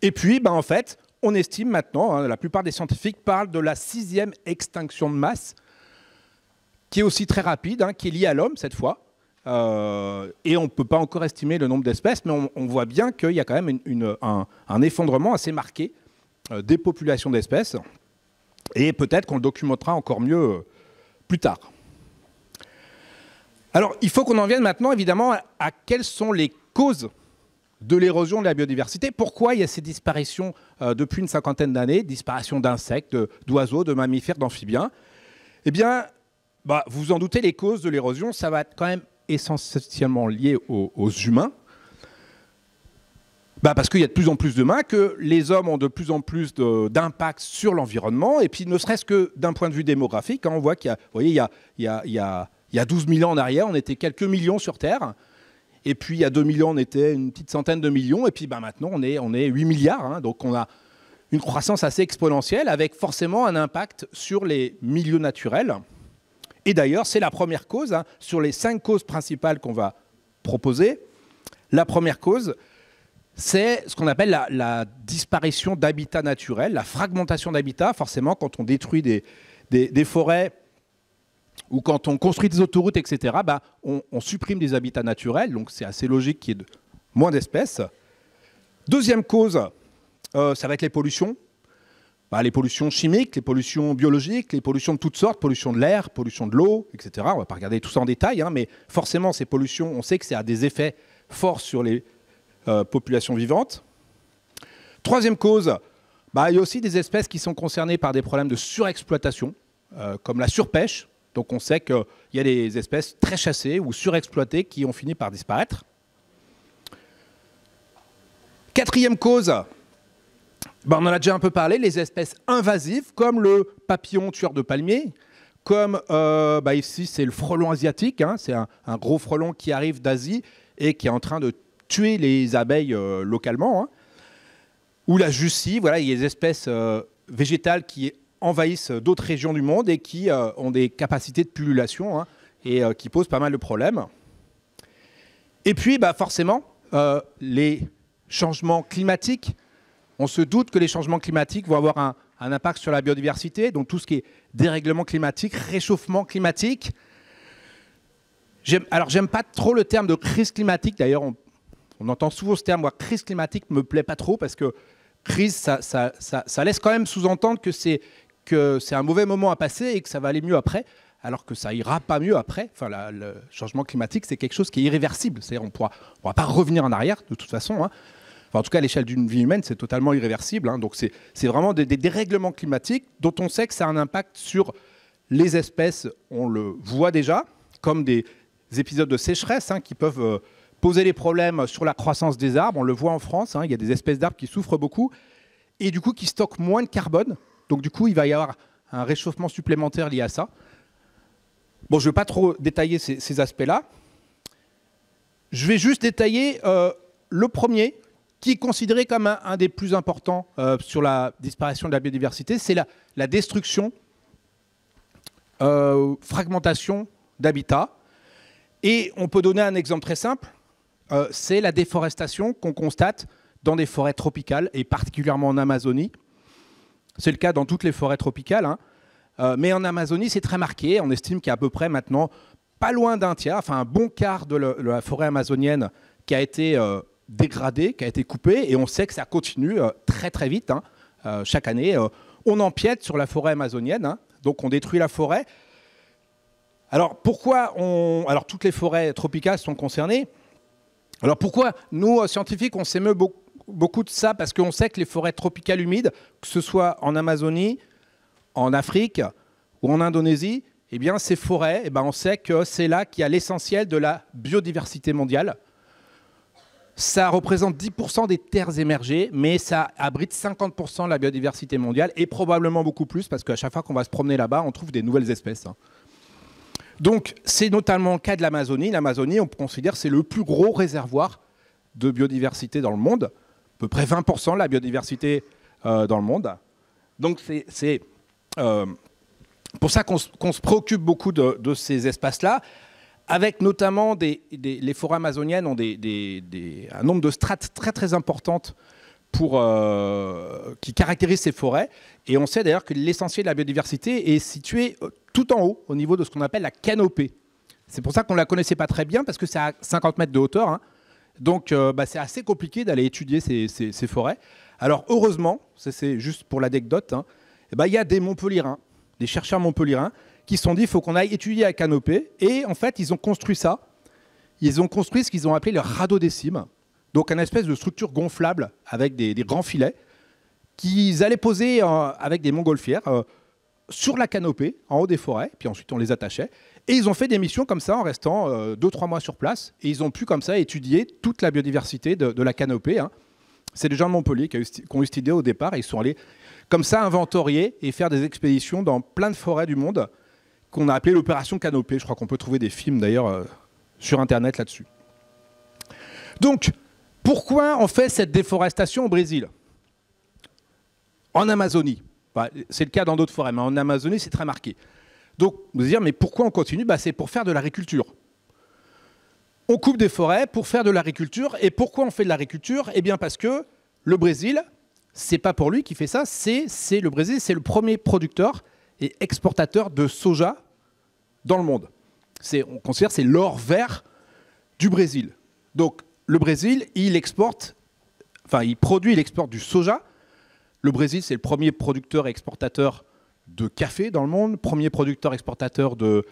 Et puis, en fait, on estime maintenant, hein, la plupart des scientifiques parlent de la 6e extinction de masse, qui est aussi très rapide, hein, qui est liée à l'homme cette fois. Et on ne peut pas encore estimer le nombre d'espèces, mais on voit bien qu'il y a quand même un effondrement assez marqué des populations d'espèces. Et peut-être qu'on le documentera encore mieux plus tard. Alors, il faut qu'on en vienne maintenant, évidemment, à quelles sont les causes de l'érosion de la biodiversité. Pourquoi il y a ces disparitions depuis une cinquantaine d'années, disparition d'insectes, d'oiseaux, de mammifères, d'amphibiens? Eh bien, vous vous en doutez, les causes de l'érosion, ça va être quand même essentiellement lié aux humains. Parce qu'il y a de plus en plus d'humains, que les hommes ont de plus en plus d'impact sur l'environnement, et puis ne serait-ce que d'un point de vue démographique, hein, on voit qu'il y a 12 000 ans en arrière, on était quelques millions sur Terre, et puis il y a 2 000 ans, on était une petite centaine de millions, et puis maintenant on est 8 milliards, hein, donc on a une croissance assez exponentielle, avec forcément un impact sur les milieux naturels. Et d'ailleurs, c'est la première cause, hein, sur les 5 causes principales qu'on va proposer. La première cause, c'est ce qu'on appelle la disparition d'habitats naturels, la fragmentation d'habitats. Forcément, quand on détruit des forêts ou quand on construit des autoroutes, etc., on supprime des habitats naturels. Donc c'est assez logique qu'il y ait moins d'espèces. Deuxième cause, ça va être les pollutions. Les pollutions chimiques, les pollutions biologiques, les pollutions de toutes sortes, pollution de l'air, pollution de l'eau, etc. On ne va pas regarder tout ça en détail, hein, mais forcément, ces pollutions, on sait que ça a des effets forts sur les populations vivantes. Troisième cause, il y a aussi des espèces qui sont concernées par des problèmes de surexploitation, comme la surpêche. Donc on sait qu'il y a des espèces très chassées ou surexploitées qui ont fini par disparaître. Quatrième cause, on en a déjà un peu parlé, les espèces invasives, comme le papillon tueur de palmiers, comme ici c'est le frelon asiatique, hein, c'est un gros frelon qui arrive d'Asie et qui est en train de tuer les abeilles localement, hein. Ou la jussie, voilà, il y a des espèces végétales qui envahissent d'autres régions du monde et qui ont des capacités de pullulation, hein, et qui posent pas mal de problèmes. Et puis forcément, les changements climatiques. On se doute que les changements climatiques vont avoir un impact sur la biodiversité, donc tout ce qui est dérèglement climatique, réchauffement climatique. Alors, j'aime pas trop le terme de crise climatique. D'ailleurs, on entend souvent ce terme. Moi, crise climatique ne me plaît pas trop parce que crise, ça laisse quand même sous-entendre que c'est un mauvais moment à passer et que ça va aller mieux après, alors que ça ira pas mieux après. Enfin, le changement climatique, c'est quelque chose qui est irréversible. C'est-à-dire, on pourra pas revenir en arrière de toute façon, hein. Enfin, en tout cas, à l'échelle d'une vie humaine, c'est totalement irréversible, hein. Donc, c'est vraiment des dérèglements climatiques dont on sait que ça a un impact sur les espèces. On le voit déjà, comme des épisodes de sécheresse, hein, qui peuvent poser des problèmes sur la croissance des arbres. On le voit en France, hein, il y a des espèces d'arbres qui souffrent beaucoup et du coup qui stockent moins de carbone. Donc, du coup, il va y avoir un réchauffement supplémentaire lié à ça. Bon, je ne vais pas trop détailler ces aspects-là. Je vais juste détailler le premier, qui est considéré comme un des plus importants sur la disparition de la biodiversité, c'est la destruction, fragmentation d'habitats. Et on peut donner un exemple très simple, c'est la déforestation qu'on constate dans des forêts tropicales, et particulièrement en Amazonie. C'est le cas dans toutes les forêts tropicales, hein. Mais en Amazonie, c'est très marqué. On estime qu'il y a à peu près maintenant pas loin d'un tiers, enfin un bon quart de la forêt amazonienne qui a été dégradée, qui a été coupée. Et on sait que ça continue très très vite. Chaque année, on empiète sur la forêt amazonienne. Donc on détruit la forêt. Alors pourquoi alors toutes les forêts tropicales sont concernées. Alors pourquoi nous, scientifiques, on s'émeut beaucoup de ça? Parce qu'on sait que les forêts tropicales humides, que ce soit en Amazonie, en Afrique ou en Indonésie, eh bien ces forêts, on sait que c'est là qu'il y a l'essentiel de la biodiversité mondiale. Ça représente 10% des terres émergées, mais ça abrite 50% de la biodiversité mondiale et probablement beaucoup plus parce qu'à chaque fois qu'on va se promener là-bas, on trouve des nouvelles espèces. Donc c'est notamment le cas de l'Amazonie. L'Amazonie, on considère que c'est le plus gros réservoir de biodiversité dans le monde, à peu près 20% de la biodiversité dans le monde. Donc c'est pour ça qu'on se préoccupe beaucoup de ces espaces-là, avec notamment les forêts amazoniennes ont un nombre de strates très très importantes qui caractérisent ces forêts. Et on sait d'ailleurs que l'essentiel de la biodiversité est situé tout en haut, au niveau de ce qu'on appelle la canopée. C'est pour ça qu'on ne la connaissait pas très bien, parce que c'est à 50 mètres de hauteur. Donc c'est assez compliqué d'aller étudier ces forêts. Alors heureusement, c'est juste pour l'anecdote, il y a des Montpelliérains, des chercheurs montpelliérains, qui se sont dit qu'il faut qu'on aille étudier la canopée. Et en fait, ils ont construit ça. Ils ont construit ce qu'ils ont appelé le radeau des cimes. Donc une espèce de structure gonflable avec des grands filets qu'ils allaient poser avec des montgolfières sur la canopée, en haut des forêts. Puis ensuite, on les attachait. Et ils ont fait des missions comme ça en restant 2-3 mois sur place. Et ils ont pu comme ça étudier toute la biodiversité de la canopée. C'est des gens de Montpellier qui ont eu cette idée au départ. Et ils sont allés comme ça inventorier et faire des expéditions dans plein de forêts du monde qu'on a appelé l'opération Canopée. Je crois qu'on peut trouver des films d'ailleurs sur Internet là-dessus. Donc, pourquoi on fait cette déforestation au Brésil? En Amazonie. C'est le cas dans d'autres forêts, mais en Amazonie, c'est très marqué. Donc, vous allez dire, mais pourquoi on continue? C'est pour faire de l'agriculture. On coupe des forêts pour faire de l'agriculture. Et pourquoi on fait de l'agriculture? Eh bien, parce que le Brésil, c'est pas pour lui qui fait ça, c'est le Brésil, c'est le premier producteur et exportateur de soja dans le monde. On considère que c'est l'or vert du Brésil. Donc, le Brésil, il exporte du soja. Le Brésil, c'est le premier producteur et exportateur de café dans le monde, premier producteur exportateur de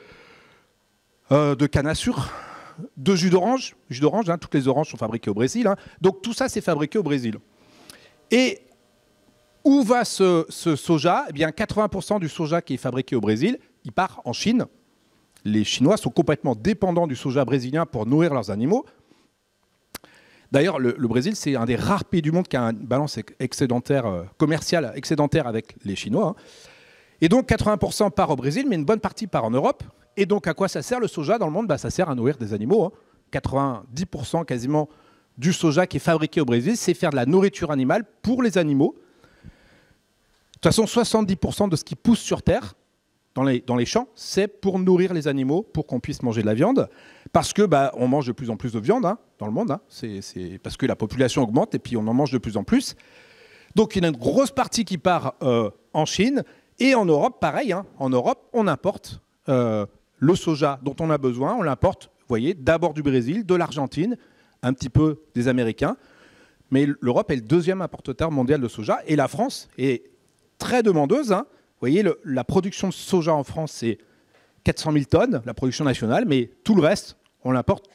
canne à sucre, de jus d'orange. Toutes les oranges sont fabriquées au Brésil. Donc tout ça, c'est fabriqué au Brésil. Et où va ce soja? Eh bien, 80% du soja qui est fabriqué au Brésil, il part en Chine. Les Chinois sont complètement dépendants du soja brésilien pour nourrir leurs animaux. D'ailleurs, le Brésil, c'est un des rares pays du monde qui a une balance commerciale excédentaire avec les Chinois. Et donc, 80% part au Brésil, mais une bonne partie part en Europe. Et donc, à quoi ça sert le soja dans le monde? Ça sert à nourrir des animaux. 90% quasiment du soja qui est fabriqué au Brésil, c'est faire de la nourriture animale pour les animaux. De toute façon, 70% de ce qui pousse sur Terre, dans les champs, c'est pour nourrir les animaux, pour qu'on puisse manger de la viande. Parce que on mange de plus en plus de viande dans le monde. C'est parce que la population augmente et puis on en mange de plus en plus. Donc il y a une grosse partie qui part en Chine. Et en Europe, pareil. En Europe, on importe le soja dont on a besoin. On l'importe, vous voyez, d'abord du Brésil, de l'Argentine, un petit peu des Américains. Mais l'Europe est le deuxième importateur mondial de soja. Et la France est très demandeuse. Vous voyez, la production de soja en France, c'est 400 000 tonnes, la production nationale, mais tout le reste, on l'importe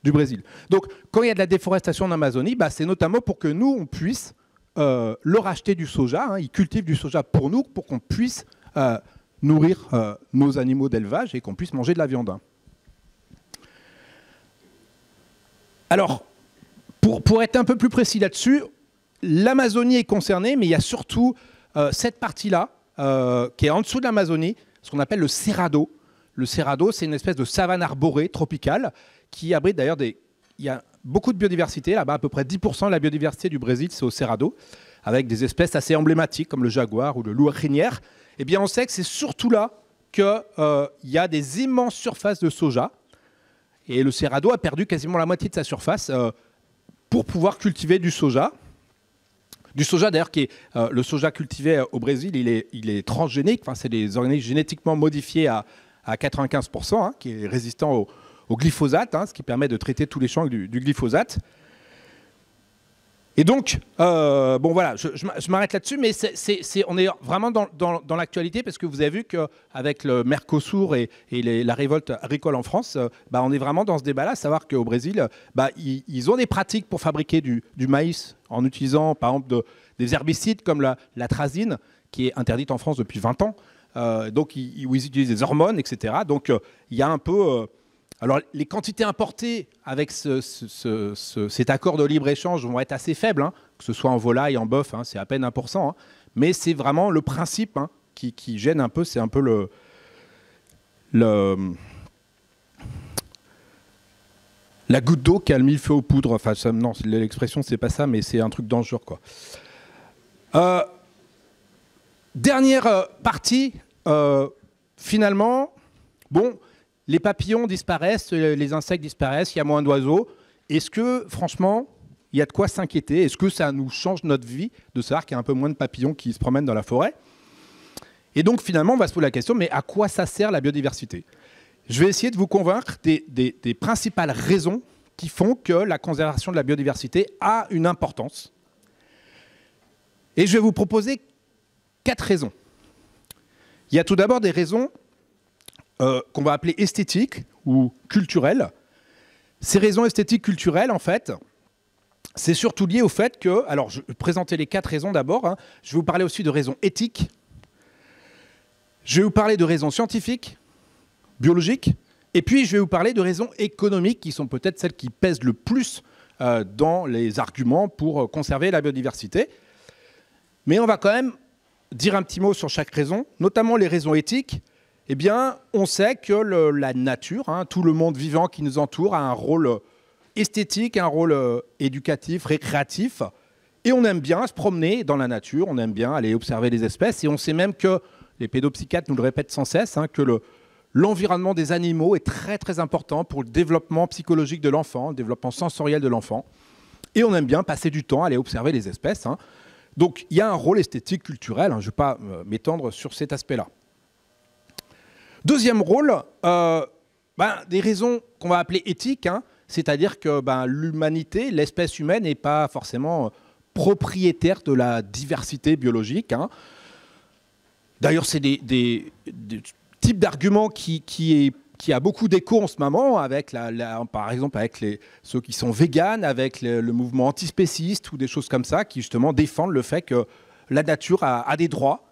du Brésil. Donc, quand il y a de la déforestation en Amazonie, c'est notamment pour que nous, on puisse leur acheter du soja. Ils cultivent du soja pour nous, pour qu'on puisse nourrir nos animaux d'élevage et qu'on puisse manger de la viande. Alors, pour être un peu plus précis là-dessus, l'Amazonie est concernée, mais il y a surtout cette partie-là, qui est en dessous de l'Amazonie, ce qu'on appelle le Cerrado. Le Cerrado, c'est une espèce de savane arborée tropicale qui abrite d'ailleurs il y a beaucoup de biodiversité là-bas, à peu près 10% de la biodiversité du Brésil, c'est au Cerrado, avec des espèces assez emblématiques comme le jaguar ou le loup à crinière. Eh bien, on sait que c'est surtout là qu'il y a des immenses surfaces de soja. Et le Cerrado a perdu quasiment la moitié de sa surface pour pouvoir cultiver du soja. du soja, d'ailleurs, le soja cultivé au Brésil, il est transgénique, enfin, c'est des organismes génétiquement modifiés à 95%, hein, qui est résistant au glyphosate, hein, ce qui permet de traiter tous les champs du glyphosate. Et donc, bon voilà, je m'arrête là-dessus, mais on est vraiment dans l'actualité parce que vous avez vu qu'avec le Mercosur et la révolte agricole en France, on est vraiment dans ce débat-là, savoir qu'au Brésil, ils ont des pratiques pour fabriquer du maïs en utilisant par exemple des herbicides comme l'atrazine, qui est interdite en France depuis 20 ans. Donc ils utilisent des hormones, etc. Donc il y a un peu... alors les quantités importées avec cet accord de libre-échange vont être assez faibles, hein, que ce soit en volaille, en bœuf, hein, c'est à peine 1%. Hein, mais c'est vraiment le principe, hein, qui gêne un peu, c'est un peu la goutte d'eau qui a le millefeuille aux poudres. Enfin, non, l'expression c'est pas ça, mais c'est un truc dangereux, quoi. Dernière partie, finalement, bon, les papillons disparaissent, les insectes disparaissent, il y a moins d'oiseaux. Est-ce que, franchement, il y a de quoi s'inquiéter? Est-ce que ça nous change notre vie de savoir qu'il y a un peu moins de papillons qui se promènent dans la forêt? Et donc, finalement, on va se poser la question, mais à quoi ça sert la biodiversité? Je vais essayer de vous convaincre des principales raisons qui font que la conservation de la biodiversité a une importance. Et je vais vous proposer 4 raisons. Il y a tout d'abord des raisons qu'on va appeler esthétiques ou culturelles. Ces raisons esthétiques culturelles, en fait, c'est surtout lié au fait que... Alors, je vais présenter les 4 raisons d'abord. Hein. Je vais vous parler aussi de raisons éthiques. Je vais vous parler de raisons scientifiques, biologiques. Et puis, je vais vous parler de raisons économiques qui sont peut-être celles qui pèsent le plus dans les arguments pour conserver la biodiversité. Mais on va quand même dire un petit mot sur chaque raison, notamment les raisons éthiques. Eh bien, on sait que la nature, hein, tout le monde vivant qui nous entoure, a un rôle esthétique, un rôle éducatif, récréatif. Et on aime bien se promener dans la nature, on aime bien aller observer les espèces. Et on sait même que, les pédopsychiatres nous le répètent sans cesse, hein, que l'environnement des animaux est très très important pour le développement psychologique de l'enfant, le développement sensoriel de l'enfant. Et on aime bien passer du temps à aller observer les espèces. Hein. Donc il y a un rôle esthétique culturel, hein, je ne vais pas m'étendre sur cet aspect-là. Deuxième rôle, des raisons qu'on va appeler éthiques, hein, c'est-à-dire que l'humanité, l'espèce humaine n'est pas forcément propriétaire de la diversité biologique. Hein. D'ailleurs, c'est des types d'arguments qui a beaucoup d'écho en ce moment, avec par exemple avec ceux qui sont véganes, avec le mouvement antispéciste ou des choses comme ça, qui justement défendent le fait que la nature a des droits.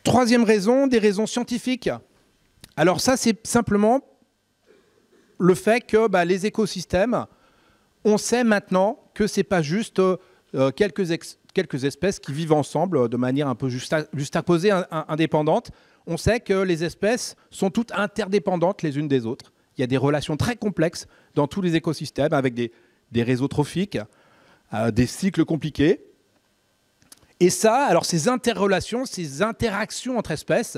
Troisième raison, des raisons scientifiques. Alors ça, c'est simplement le fait que les écosystèmes, on sait maintenant que ce n'est pas juste quelques espèces qui vivent ensemble de manière un peu juxtaposée, indépendante. On sait que les espèces sont toutes interdépendantes les unes des autres. Il y a des relations très complexes dans tous les écosystèmes avec des réseaux trophiques, des cycles compliqués. Et ça, alors ces interrelations, ces interactions entre espèces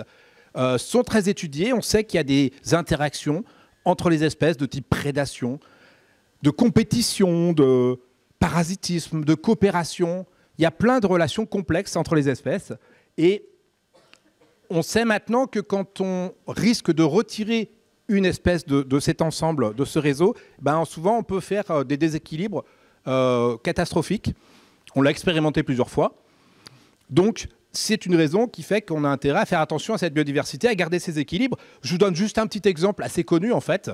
sont très étudiées. On sait qu'il y a des interactions entre les espèces de type prédation, de compétition, de parasitisme, de coopération. Il y a plein de relations complexes entre les espèces. Et on sait maintenant que quand on risque de retirer une espèce de cet ensemble, de ce réseau, souvent on peut faire des déséquilibres catastrophiques. On l'a expérimenté plusieurs fois. Donc, c'est une raison qui fait qu'on a intérêt à faire attention à cette biodiversité, à garder ces équilibres. Je vous donne juste un petit exemple assez connu, en fait.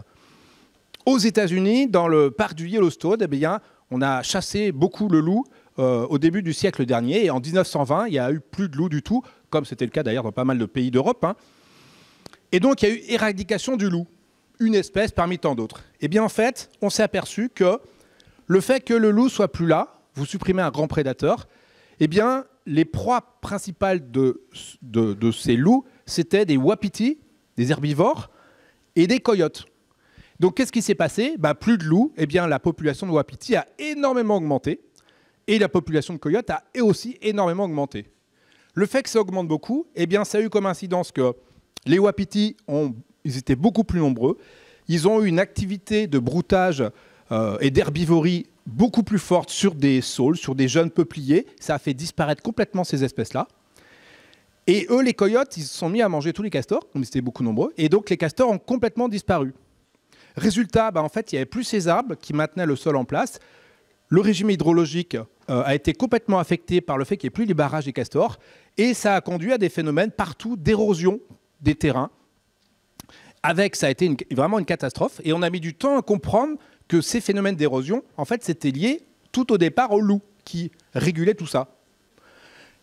Aux États-Unis, dans le parc du Yellowstone, on a chassé beaucoup le loup au début du siècle dernier. Et en 1920, il n'y a eu plus de loups du tout, comme c'était le cas d'ailleurs dans pas mal de pays d'Europe. Hein. Et donc, il y a eu éradication du loup, une espèce parmi tant d'autres. Et bien, en fait, on s'est aperçu que le fait que le loup soit plus là, vous supprimez un grand prédateur, eh bien, les proies principales de ces loups, c'était des wapitis, des herbivores, et des coyotes. Donc, qu'est-ce qui s'est passé? Plus de loups, eh bien, la population de wapitis a énormément augmenté, et la population de coyotes a aussi énormément augmenté. Le fait que ça augmente beaucoup, eh bien, ça a eu comme incidence que les wapitis, ils étaient beaucoup plus nombreux, ils ont eu une activité de broutage et d'herbivorie beaucoup plus forte sur des saules, sur des jeunes peupliers. Ça a fait disparaître complètement ces espèces-là. Et eux, les coyotes, ils se sont mis à manger tous les castors, comme ils étaient beaucoup nombreux, et donc les castors ont complètement disparu. Résultat, en fait, il n'y avait plus ces arbres qui maintenaient le sol en place. Le régime hydrologique a été complètement affecté par le fait qu'il n'y ait plus les barrages des castors, et ça a conduit à des phénomènes partout d'érosion des terrains. Ça a été vraiment une catastrophe, et on a mis du temps à comprendre que ces phénomènes d'érosion, en fait, c'était lié tout au départ aux loups qui régulaient tout ça.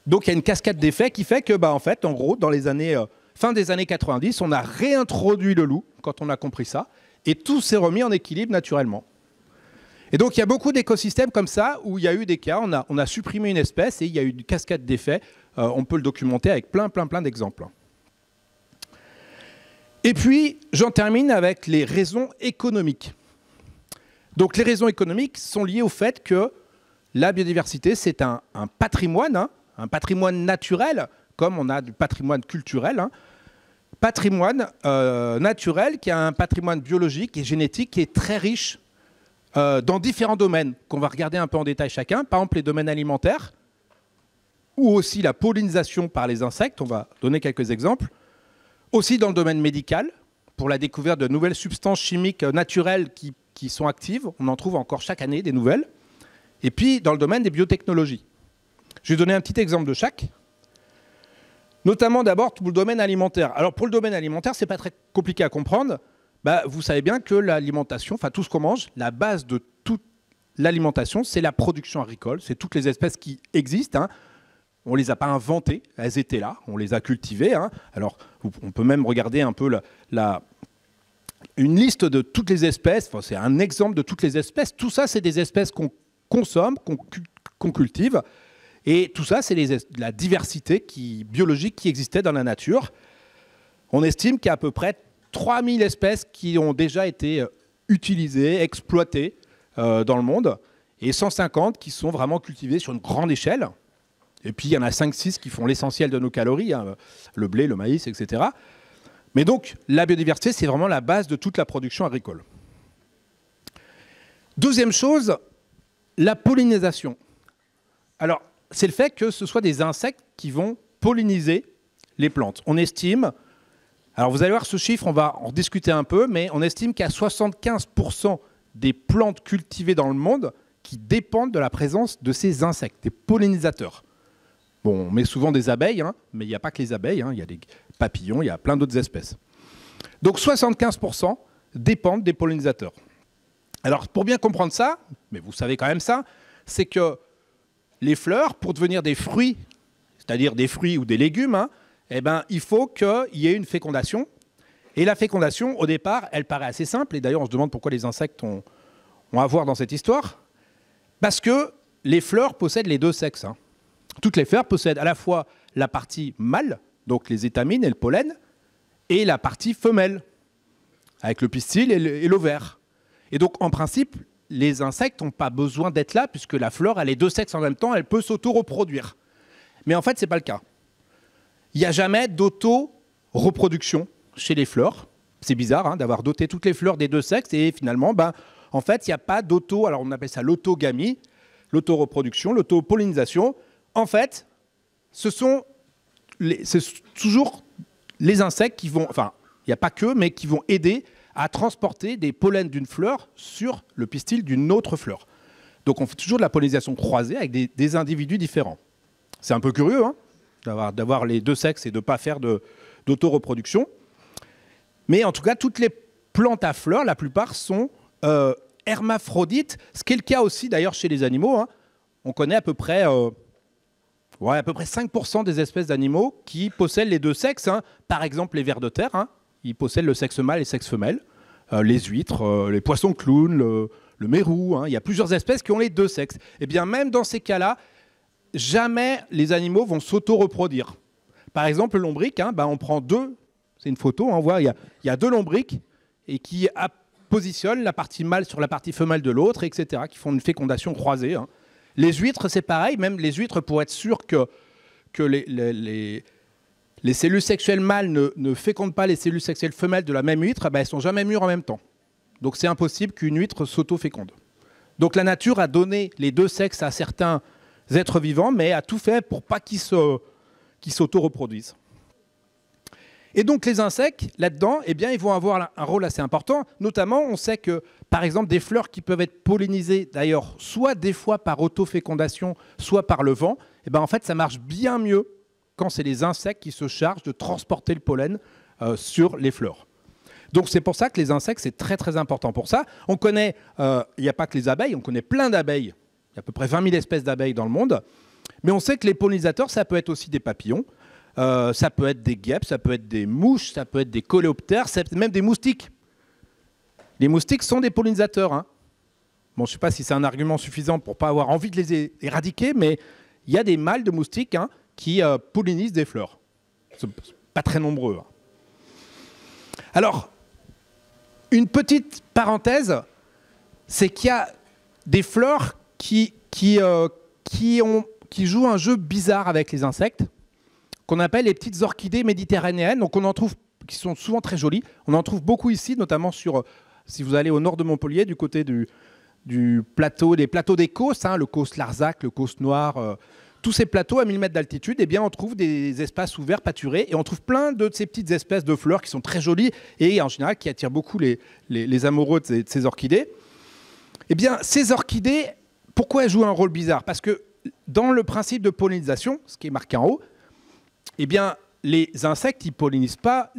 Donc il y a une cascade d'effets qui fait que, en fait, en gros, dans les années, fin des années 90, on a réintroduit le loup, quand on a compris ça, et tout s'est remis en équilibre naturellement. Et donc il y a beaucoup d'écosystèmes comme ça, où il y a eu des cas, on a supprimé une espèce, et il y a eu une cascade d'effets, on peut le documenter avec plein d'exemples. Et puis, j'en termine avec les raisons économiques. Donc les raisons économiques sont liées au fait que la biodiversité, c'est un patrimoine, un patrimoine naturel, comme on a du patrimoine culturel, patrimoine naturel qui a un patrimoine biologique et génétique qui est très riche dans différents domaines, qu'on va regarder un peu en détail chacun. Par exemple, les domaines alimentaires, ou aussi la pollinisation par les insectes, on va donner quelques exemples. Aussi dans le domaine médical, pour la découverte de nouvelles substances chimiques naturelles qui sont actives, on en trouve encore chaque année des nouvelles. Et puis dans le domaine des biotechnologies. Je vais donner un petit exemple de chaque. Notamment d'abord pour le domaine alimentaire. Alors pour le domaine alimentaire, c'est pas très compliqué à comprendre. Vous savez bien que l'alimentation, enfin tout ce qu'on mange, la base de toute l'alimentation, c'est la production agricole. C'est toutes les espèces qui existent. On ne les a pas inventées, elles étaient là, on les a cultivées. Alors on peut même regarder un peu une liste de toutes les espèces. Enfin, c'est un exemple de toutes les espèces. Tout ça, c'est des espèces qu'on consomme, qu'on cultive. Et tout ça, c'est la diversité biologique qui existait dans la nature. On estime qu'il y a à peu près 3000 espèces qui ont déjà été utilisées, exploitées dans le monde, et 150 qui sont vraiment cultivées sur une grande échelle. Et puis, il y en a 5-6 qui font l'essentiel de nos calories, le blé, le maïs, etc. Mais donc, la biodiversité, c'est vraiment la base de toute la production agricole. Deuxième chose, la pollinisation. Alors, c'est le fait que ce soit des insectes qui vont polliniser les plantes. On estime, alors vous allez voir ce chiffre, on va en discuter un peu, mais on estime qu'il y a 75% des plantes cultivées dans le monde qui dépendent de la présence de ces insectes, des pollinisateurs. Bon, on met souvent des abeilles, mais il n'y a pas que les abeilles, il y a des papillons, il y a plein d'autres espèces. Donc 75% dépendent des pollinisateurs. Alors pour bien comprendre ça, mais vous savez quand même ça, c'est que les fleurs, pour devenir des fruits, c'est-à-dire des fruits ou des légumes, il faut qu'il y ait une fécondation. Et la fécondation, au départ, elle paraît assez simple. Et d'ailleurs, on se demande pourquoi les insectes ont à voir dans cette histoire. Parce que les fleurs possèdent les deux sexes. Toutes les fleurs possèdent à la fois la partie mâle, donc les étamines et le pollen, et la partie femelle, avec le pistil et l'ovaire. Et donc, en principe, les insectes n'ont pas besoin d'être là, puisque la fleur a les deux sexes en même temps, elle peut s'auto-reproduire. Mais en fait, ce n'est pas le cas. Il n'y a jamais d'auto-reproduction chez les fleurs. C'est bizarre d'avoir doté toutes les fleurs des deux sexes, et finalement, en fait, il n'y a pas d'auto, alors on appelle ça l'autogamie, l'auto-reproduction, l'auto-pollinisation. En fait, c'est toujours les insectes qui vont, enfin, il n'y a pas que, mais qui vont aider à transporter des pollens d'une fleur sur le pistil d'une autre fleur. Donc on fait toujours de la pollinisation croisée avec des individus différents. C'est un peu curieux d'avoir les deux sexes et de ne pas faire d'auto-reproduction. Mais en tout cas, toutes les plantes à fleurs, la plupart sont hermaphrodites, ce qui est le cas aussi d'ailleurs chez les animaux. On connaît à peu près 5% des espèces d'animaux qui possèdent les deux sexes. Par exemple, les vers de terre, ils possèdent le sexe mâle et le sexe femelle. Les huîtres, les poissons clowns, le mérou. Il y a plusieurs espèces qui ont les deux sexes. Et bien même dans ces cas-là, jamais les animaux vont s'auto-reproduire. Par exemple, le lombric, on prend deux, c'est une photo, on voit, il y a deux lombrics et qui positionnent la partie mâle sur la partie femelle de l'autre, etc., qui font une fécondation croisée. Les huîtres, c'est pareil, même les huîtres, pour être sûr que les cellules sexuelles mâles ne fécondent pas les cellules sexuelles femelles de la même huître, elles ne sont jamais mûres en même temps. Donc c'est impossible qu'une huître s'auto-féconde. Donc la nature a donné les deux sexes à certains êtres vivants, mais a tout fait pour pas qu'ils s'auto-reproduisent. Et donc les insectes, là-dedans, eh bien, ils vont avoir un rôle assez important. Notamment, on sait que, par exemple, des fleurs qui peuvent être pollinisées, d'ailleurs, soit des fois par autofécondation, soit par le vent, eh bien, en fait, ça marche bien mieux quand c'est les insectes qui se chargent de transporter le pollen sur les fleurs. Donc c'est pour ça que les insectes, c'est très très important pour ça. On connaît, il n'y a pas que les abeilles, on connaît plein d'abeilles. Il y a à peu près 20 000 espèces d'abeilles dans le monde. Mais on sait que les pollinisateurs, ça peut être aussi des papillons, ça peut être des guêpes, ça peut être des mouches, ça peut être des coléoptères, même des moustiques. Les moustiques sont des pollinisateurs. Hein. Bon, je ne sais pas si c'est un argument suffisant pour ne pas avoir envie de les éradiquer, mais il y a des mâles de moustiques qui pollinisent des fleurs. C'est pas très nombreux. Hein. Alors, une petite parenthèse, c'est qu'il y a des fleurs qui jouent un jeu bizarre avec les insectes, qu'on appelle les petites orchidées méditerranéennes. Donc on en trouve, qui sont souvent très jolies. On en trouve beaucoup ici, notamment si vous allez au nord de Montpellier, du côté des plateaux des Causses, le Causse Larzac, le Causse Noir, tous ces plateaux à 1000 mètres d'altitude, eh bien, on trouve des espaces ouverts, pâturés, et on trouve plein de ces petites espèces de fleurs qui sont très jolies et en général qui attirent beaucoup les amoureux de ces orchidées. Eh bien, ces orchidées, pourquoi elles jouent un rôle bizarre? Parce que dans le principe de pollinisation, ce qui est marqué en haut, eh bien, les insectes, ils pollinisent pas,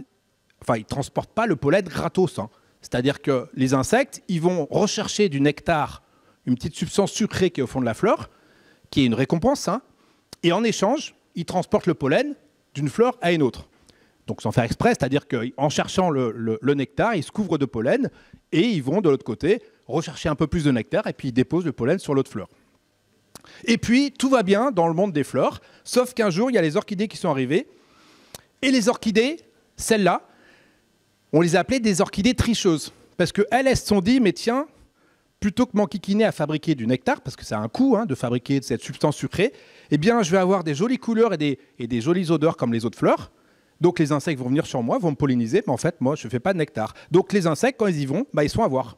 enfin, ils transportent pas le pollen gratos. Hein. C'est-à-dire que les insectes, ils vont rechercher du nectar, une petite substance sucrée qui est au fond de la fleur, qui est une récompense, hein, et en échange, ils transportent le pollen d'une fleur à une autre. Donc sans faire exprès, c'est-à-dire qu'en cherchant le nectar, ils se couvrent de pollen et ils vont de l'autre côté rechercher un peu plus de nectar et puis ils déposent le pollen sur l'autre fleur. Et puis tout va bien dans le monde des fleurs, sauf qu'un jour, il y a les orchidées qui sont arrivées. Et les orchidées, celles-là, on les a appelées des orchidées tricheuses. Parce qu'elles se sont dit, mais tiens, plutôt que m'enquiquiner à fabriquer du nectar, parce que ça a un coût de fabriquer cette substance sucrée, eh bien, je vais avoir des jolies couleurs et des jolies odeurs comme les autres fleurs. Donc, les insectes vont venir sur moi, vont me polliniser, mais en fait, moi, je ne fais pas de nectar. Donc, les insectes, quand ils y vont, ils sont à voir.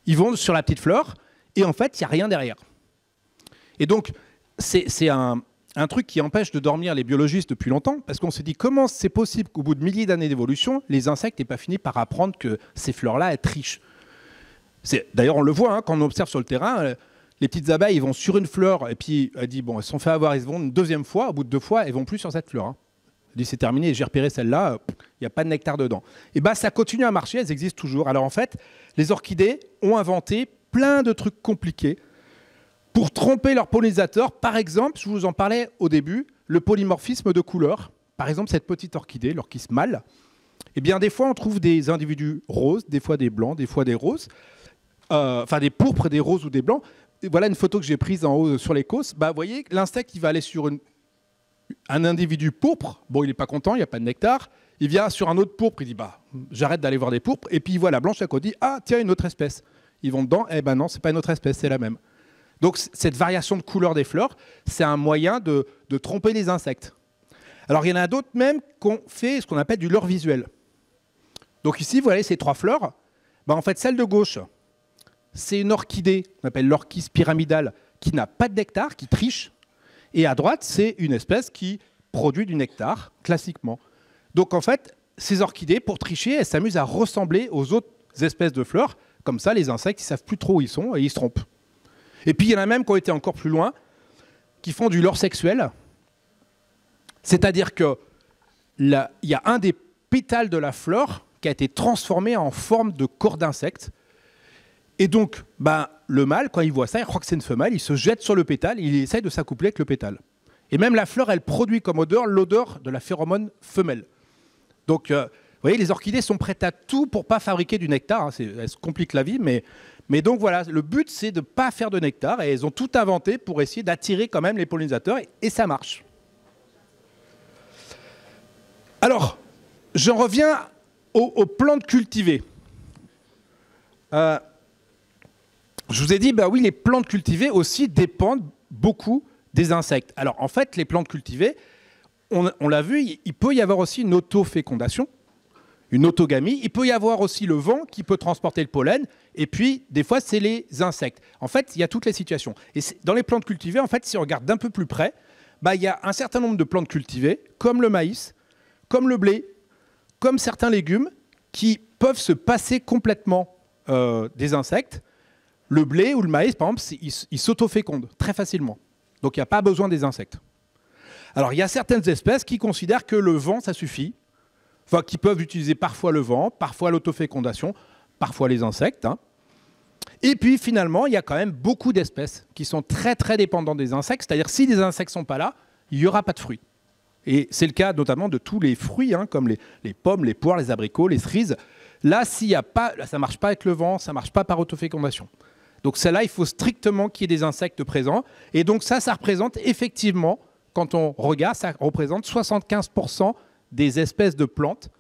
Ils vont sur la petite fleur, et en fait, il n'y a rien derrière. Et donc, c'est un truc qui empêche de dormir les biologistes depuis longtemps, parce qu'on s'est dit, comment c'est possible qu'au bout de milliers d'années d'évolution, les insectes n'aient pas fini par apprendre que ces fleurs-là, elles trichent. D'ailleurs, on le voit quand on observe sur le terrain, les petites abeilles, ils vont sur une fleur, et puis elle dit, bon, elles se sont fait avoir, ils vont une deuxième fois, au bout de 2 fois, elles ne vont plus sur cette fleur. Hein. Elle dit, c'est terminé, j'ai repéré celle-là, il n'y a pas de nectar dedans. Et bien, ça continue à marcher, elles existent toujours. Alors en fait, les orchidées ont inventé plein de trucs compliqués pour tromper leurs pollinisateurs. Par exemple, je vous en parlais au début, le polymorphisme de couleurs. Par exemple, cette petite orchidée, l'orchis mâle, eh bien, des fois, on trouve des individus roses, des fois des blancs, des fois des roses, enfin des pourpres, des roses ou des blancs. Et voilà une photo que j'ai prise en haut sur les Causses. Vous voyez, l'insecte, il va aller sur un individu pourpre. Bon, il n'est pas content, il n'y a pas de nectar. Il vient sur un autre pourpre, il dit, j'arrête d'aller voir des pourpres. Et puis, il voit la blanche à côté, il dit, ah, tiens, une autre espèce. Ils vont dedans, eh ben non, c'est pas une autre espèce, c'est la même. Donc, cette variation de couleur des fleurs, c'est un moyen de tromper les insectes. Alors, il y en a d'autres même qui ont fait ce qu'on appelle du leurre visuel. Donc ici, vous voyez ces 3 fleurs. En fait, celle de gauche, c'est une orchidée, qu'on appelle l'orchis pyramidale, qui n'a pas de nectar, qui triche. Et à droite, c'est une espèce qui produit du nectar, classiquement. Donc en fait, ces orchidées, pour tricher, elles s'amusent à ressembler aux autres espèces de fleurs. Comme ça, les insectes, ils ne savent plus trop où ils sont et ils se trompent. Et puis, il y en a même qui ont été encore plus loin, qui font du leurre sexuel. C'est-à-dire qu'il y a un des pétales de la fleur qui a été transformé en forme de corps d'insecte. Et donc, le mâle, quand il voit ça, il croit que c'est une femelle, il se jette sur le pétale, il essaye de s'accoupler avec le pétale. Et même la fleur, elle produit comme odeur l'odeur de la phéromone femelle. Donc, vous voyez, les orchidées sont prêtes à tout pour ne pas fabriquer du nectar. Hein, elles se compliquent la vie, mais donc voilà, le but, c'est de ne pas faire de nectar. Et elles ont tout inventé pour essayer d'attirer quand même les pollinisateurs, et ça marche. Alors, j'en reviens aux plantes cultivées. Je vous ai dit, oui, les plantes cultivées aussi dépendent beaucoup des insectes. Alors, en fait, les plantes cultivées, on l'a vu, il peut y avoir aussi une autofécondation. une autogamie. Il peut y avoir aussi le vent qui peut transporter le pollen. Et puis, des fois, c'est les insectes. En fait, il y a toutes les situations. Et dans les plantes cultivées, en fait, si on regarde d'un peu plus près, il y a un certain nombre de plantes cultivées, comme le maïs, comme le blé, comme certains légumes, qui peuvent se passer complètement des insectes. Le blé ou le maïs, par exemple, il s'autoféconde très facilement. Donc, il n'y a pas besoin des insectes. Alors, il y a certaines espèces qui considèrent que le vent, ça suffit. Enfin, qui peuvent utiliser parfois le vent, parfois l'autofécondation, parfois les insectes. Hein. Et puis, finalement, il y a quand même beaucoup d'espèces qui sont très, très dépendantes des insectes. C'est-à-dire, si les insectes ne sont pas là, il n'y aura pas de fruits. Et c'est le cas notamment de tous les fruits, hein, comme les pommes, les poires, les abricots, les cerises. Là, s'il y a pas, là, ça ne marche pas avec le vent, ça ne marche pas par autofécondation. Donc celle-là, il faut strictement qu'il y ait des insectes présents. Et donc ça représente effectivement, quand on regarde, ça représente 75% des espèces de plantes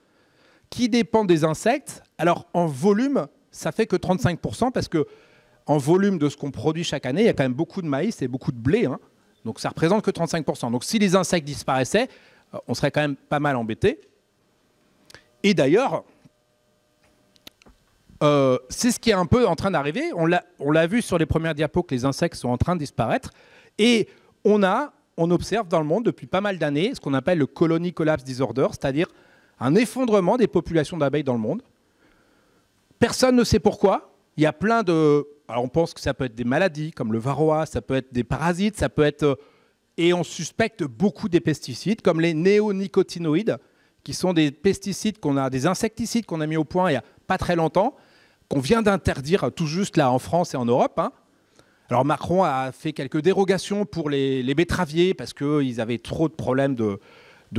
qui dépendent des insectes. Alors en volume, ça fait que 35% parce que en volume de ce qu'on produit chaque année, il y a quand même beaucoup de maïs et beaucoup de blé. Hein. Donc ça représente que 35%. Donc si les insectes disparaissaient, on serait quand même pas mal embêté. Et d'ailleurs, c'est ce qui est un peu en train d'arriver. On l'a vu sur les premières diapos que les insectes sont en train de disparaître. Et on observe dans le monde depuis pas mal d'années ce qu'on appelle le colony collapse disorder, c'est-à-dire un effondrement des populations d'abeilles dans le monde. Personne ne sait pourquoi. Il y a plein de... Alors on pense que ça peut être des maladies comme le varroa, ça peut être des parasites, ça peut être... Et on suspecte beaucoup des pesticides comme les néonicotinoïdes, qui sont des pesticides des insecticides qu'on a mis au point il n'y a pas très longtemps, qu'on vient d'interdire tout juste là en France et en Europe. Hein. Alors Macron a fait quelques dérogations pour les betteraviers parce qu'ils avaient trop de problèmes de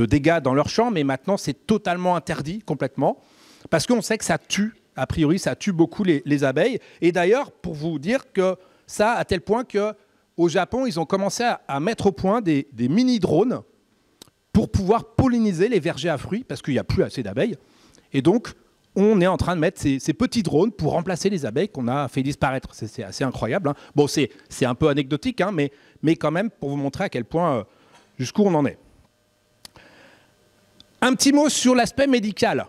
dégâts dans leurs champs, mais maintenant c'est totalement interdit complètement parce qu'on sait que ça tue, a priori ça tue beaucoup les abeilles. Et d'ailleurs, pour vous dire que ça, à tel point qu'au Japon, ils ont commencé à mettre au point des mini-drones pour pouvoir polliniser les vergers à fruits parce qu'il n'y a plus assez d'abeilles. Et donc, on est en train de mettre ces petits drones pour remplacer les abeilles qu'on a fait disparaître. C'est assez incroyable. Hein. Bon, c'est un peu anecdotique, hein, mais quand même pour vous montrer à quel point, jusqu'où on en est. Un petit mot sur l'aspect médical.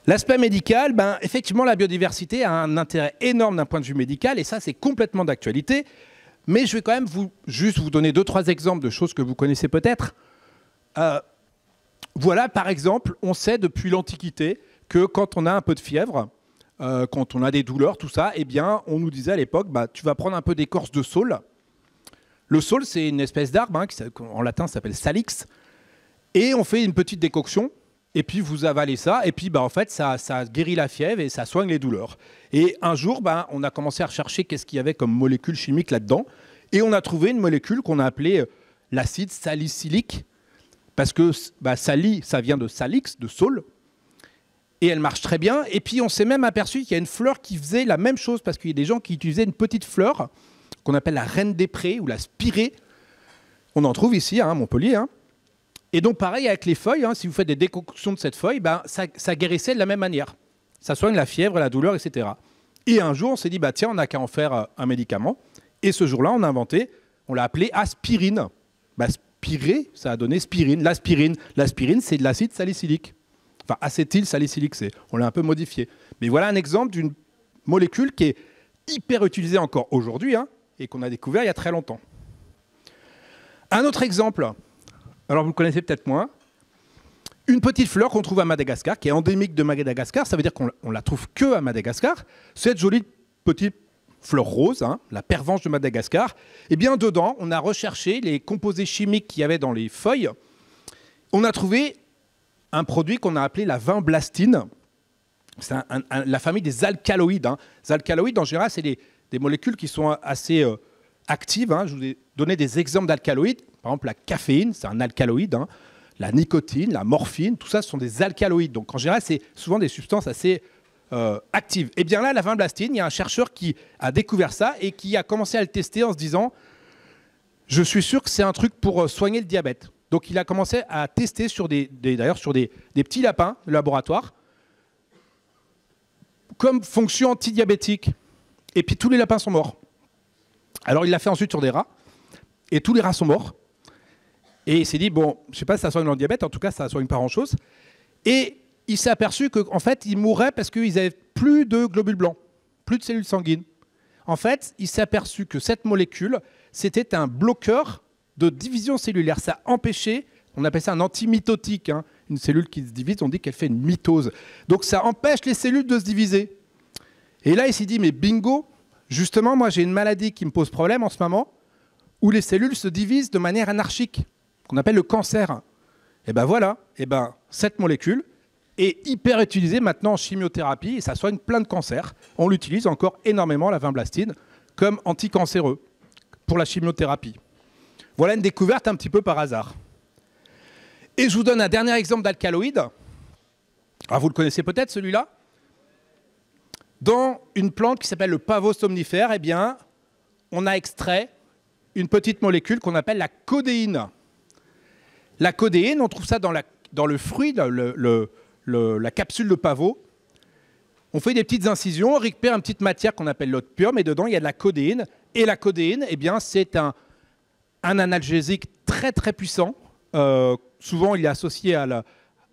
L'aspect médical, effectivement, la biodiversité a un intérêt énorme d'un point de vue médical, et ça, c'est complètement d'actualité. Mais je vais quand même juste vous donner 2-3 exemples de choses que vous connaissez peut-être. Voilà, par exemple, on sait depuis l'Antiquité que quand on a un peu de fièvre, quand on a des douleurs, tout ça, eh bien, on nous disait à l'époque, tu vas prendre un peu d'écorce de saule. Le saule, c'est une espèce d'arbre, hein, qui en latin s'appelle salix, et on fait une petite décoction, et puis vous avalez ça, et puis en fait, ça guérit la fièvre et ça soigne les douleurs. Et un jour, on a commencé à rechercher qu'est-ce qu'il y avait comme molécule chimique là-dedans, et on a trouvé une molécule qu'on a appelée l'acide salicylique, parce que sali, ça vient de salix, de saule, et elle marche très bien. Et puis on s'est même aperçu qu'il y a une fleur qui faisait la même chose, parce qu'il y a des gens qui utilisaient une petite fleur qu'on appelle la reine des prés ou la spirée. On en trouve ici, à Montpellier. Hein. Et donc pareil avec les feuilles, hein, si vous faites des décoctions de cette feuille, ça guérissait de la même manière. Ça soigne la fièvre, la douleur, etc. Et un jour, on s'est dit, tiens, on n'a qu'à en faire un médicament. Et ce jour-là, on a inventé, on l'a appelé aspirine. Spirée, ça a donné spirine. L'aspirine, c'est de l'acide salicylique. Enfin, acétylsalicylique, on l'a un peu modifié. Mais voilà un exemple d'une molécule qui est hyper utilisée encore aujourd'hui, hein, et qu'on a découvert il y a très longtemps. Un autre exemple, alors vous le connaissez peut-être moins, une petite fleur qu'on trouve à Madagascar, qui est endémique de Madagascar, ça veut dire qu'on la trouve que à Madagascar. Cette jolie petite fleur rose, hein, la pervenche de Madagascar, et bien dedans, on a recherché les composés chimiques qu'il y avait dans les feuilles. On a trouvé un produit qu'on a appelé la vinblastine. C'est la famille des alcaloïdes. Hein. Les alcaloïdes, en général, c'est des molécules qui sont assez actives. Hein. Je vous ai donné des exemples d'alcaloïdes. Par exemple, la caféine, c'est un alcaloïde. Hein. La nicotine, la morphine, tout ça, ce sont des alcaloïdes. Donc, en général, c'est souvent des substances assez active. Et bien là, la vinblastine, il y a un chercheur qui a découvert ça et qui a commencé à le tester en se disant « Je suis sûr que c'est un truc pour soigner le diabète ». Donc il a commencé à tester sur d'ailleurs sur des petits lapins de laboratoire comme fonction antidiabétique. Et puis tous les lapins sont morts. Alors il l'a fait ensuite sur des rats et tous les rats sont morts. Et il s'est dit, bon, je ne sais pas si ça soigne le diabète, en tout cas ça ne soigne pas grand-chose. Et il s'est aperçu qu'en fait, ils mouraient parce qu'ils n'avaient plus de globules blancs, plus de cellules sanguines. En fait, il s'est aperçu que cette molécule, c'était un bloqueur de division cellulaire. Ça empêchait, on appelle ça un antimitotique, hein. Une cellule qui se divise, on dit qu'elle fait une mitose. Donc ça empêche les cellules de se diviser. Et là, il s'est dit, mais bingo, justement, moi j'ai une maladie qui me pose problème en ce moment, où les cellules se divisent de manière anarchique, qu'on appelle le cancer. Et ben voilà, et ben cette molécule est hyper utilisée maintenant en chimiothérapie et ça soigne plein de cancers. On l'utilise encore énormément, la vinblastine, comme anticancéreux pour la chimiothérapie. Voilà une découverte un petit peu par hasard. Et je vous donne un dernier exemple d'alcaloïde. Alors vous le connaissez peut-être celui-là. Dans une plante qui s'appelle le pavot somnifère, eh bien, on a extrait une petite molécule qu'on appelle la codéine. La codéine, on trouve ça dans le fruit, la capsule de pavot. On fait des petites incisions, on récupère une petite matière qu'on appelle l'opium, et dedans, il y a de la codéine. Et la codéine, eh bien, c'est un analgésique très très puissant. Souvent, il est associé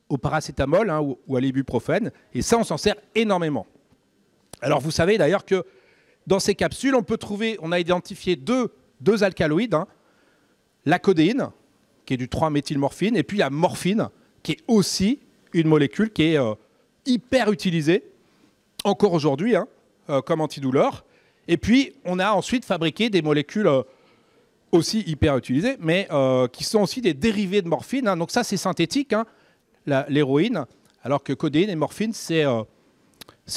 au paracétamol, hein, ou à l'ibuprofène. Et ça, on s'en sert énormément. Alors, vous savez d'ailleurs que dans ces capsules, on a identifié deux alcaloïdes. Hein. La codéine, qui est du 3-méthylmorphine, et puis la morphine, qui est aussi une molécule qui est hyper utilisée, encore aujourd'hui, hein, comme antidouleur. Et puis, on a ensuite fabriqué des molécules aussi hyper utilisées, mais qui sont aussi des dérivés de morphine. Hein. Donc ça, c'est synthétique, hein, l'héroïne, alors que codéine et morphine, c'est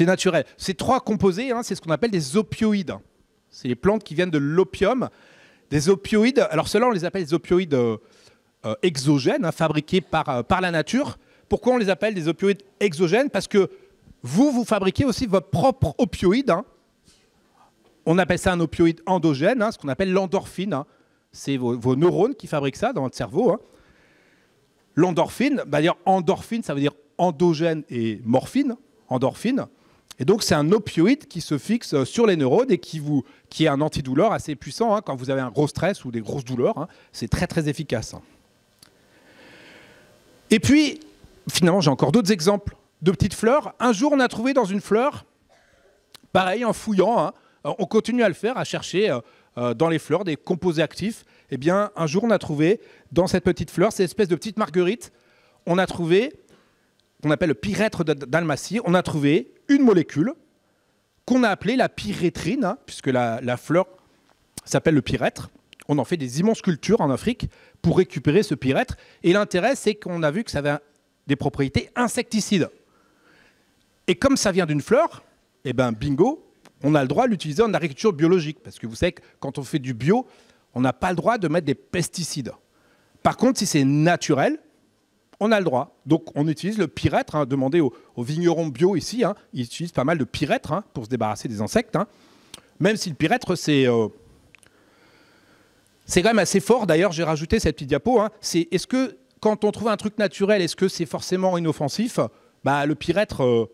naturel. Ces trois composés, hein, c'est ce qu'on appelle des opioïdes. C'est les plantes qui viennent de l'opium. Des opioïdes, alors ceux-là, on les appelle des opioïdes exogènes, hein, fabriqués par la nature. Pourquoi on les appelle des opioïdes exogènes? Parce que vous fabriquez aussi votre propre opioïde. Hein. On appelle ça un opioïde endogène, hein, ce qu'on appelle l'endorphine. Hein. C'est vos neurones qui fabriquent ça dans votre cerveau. Hein. L'endorphine, d'ailleurs, endorphine, ça veut dire endogène et morphine, endorphine. Et donc, c'est un opioïde qui se fixe sur les neurones et qui est un antidouleur assez puissant. Hein, quand vous avez un gros stress ou des grosses douleurs, hein, c'est très, très efficace. Hein. Et puis, finalement, j'ai encore d'autres exemples de petites fleurs. Un jour, on a trouvé dans une fleur, pareil, en fouillant, hein, on continue à le faire, à chercher dans les fleurs des composés actifs. Eh bien, un jour, on a trouvé dans cette petite fleur, cette espèce de petite marguerite, on a trouvé, qu'on appelle le pyrètre de Dalmatie, on a trouvé une molécule qu'on a appelée la pyrétrine, hein, puisque la fleur s'appelle le pyrètre. On en fait des immenses cultures en Afrique pour récupérer ce pyrètre. Et l'intérêt, c'est qu'on a vu que ça avait des propriétés insecticides. Et comme ça vient d'une fleur, eh ben bingo, on a le droit de l'utiliser en agriculture biologique. Parce que vous savez que quand on fait du bio, on n'a pas le droit de mettre des pesticides. Par contre, si c'est naturel, on a le droit. Donc on utilise le pyrètre. Hein, demandez aux vignerons bio ici, hein, ils utilisent pas mal de pyrètre, hein, pour se débarrasser des insectes. Hein. Même si le pyrètre, c'est quand même assez fort. D'ailleurs, j'ai rajouté cette petite diapo. Hein. Est-ce que quand on trouve un truc naturel, est-ce que c'est forcément inoffensif? Bah, le pyrètre,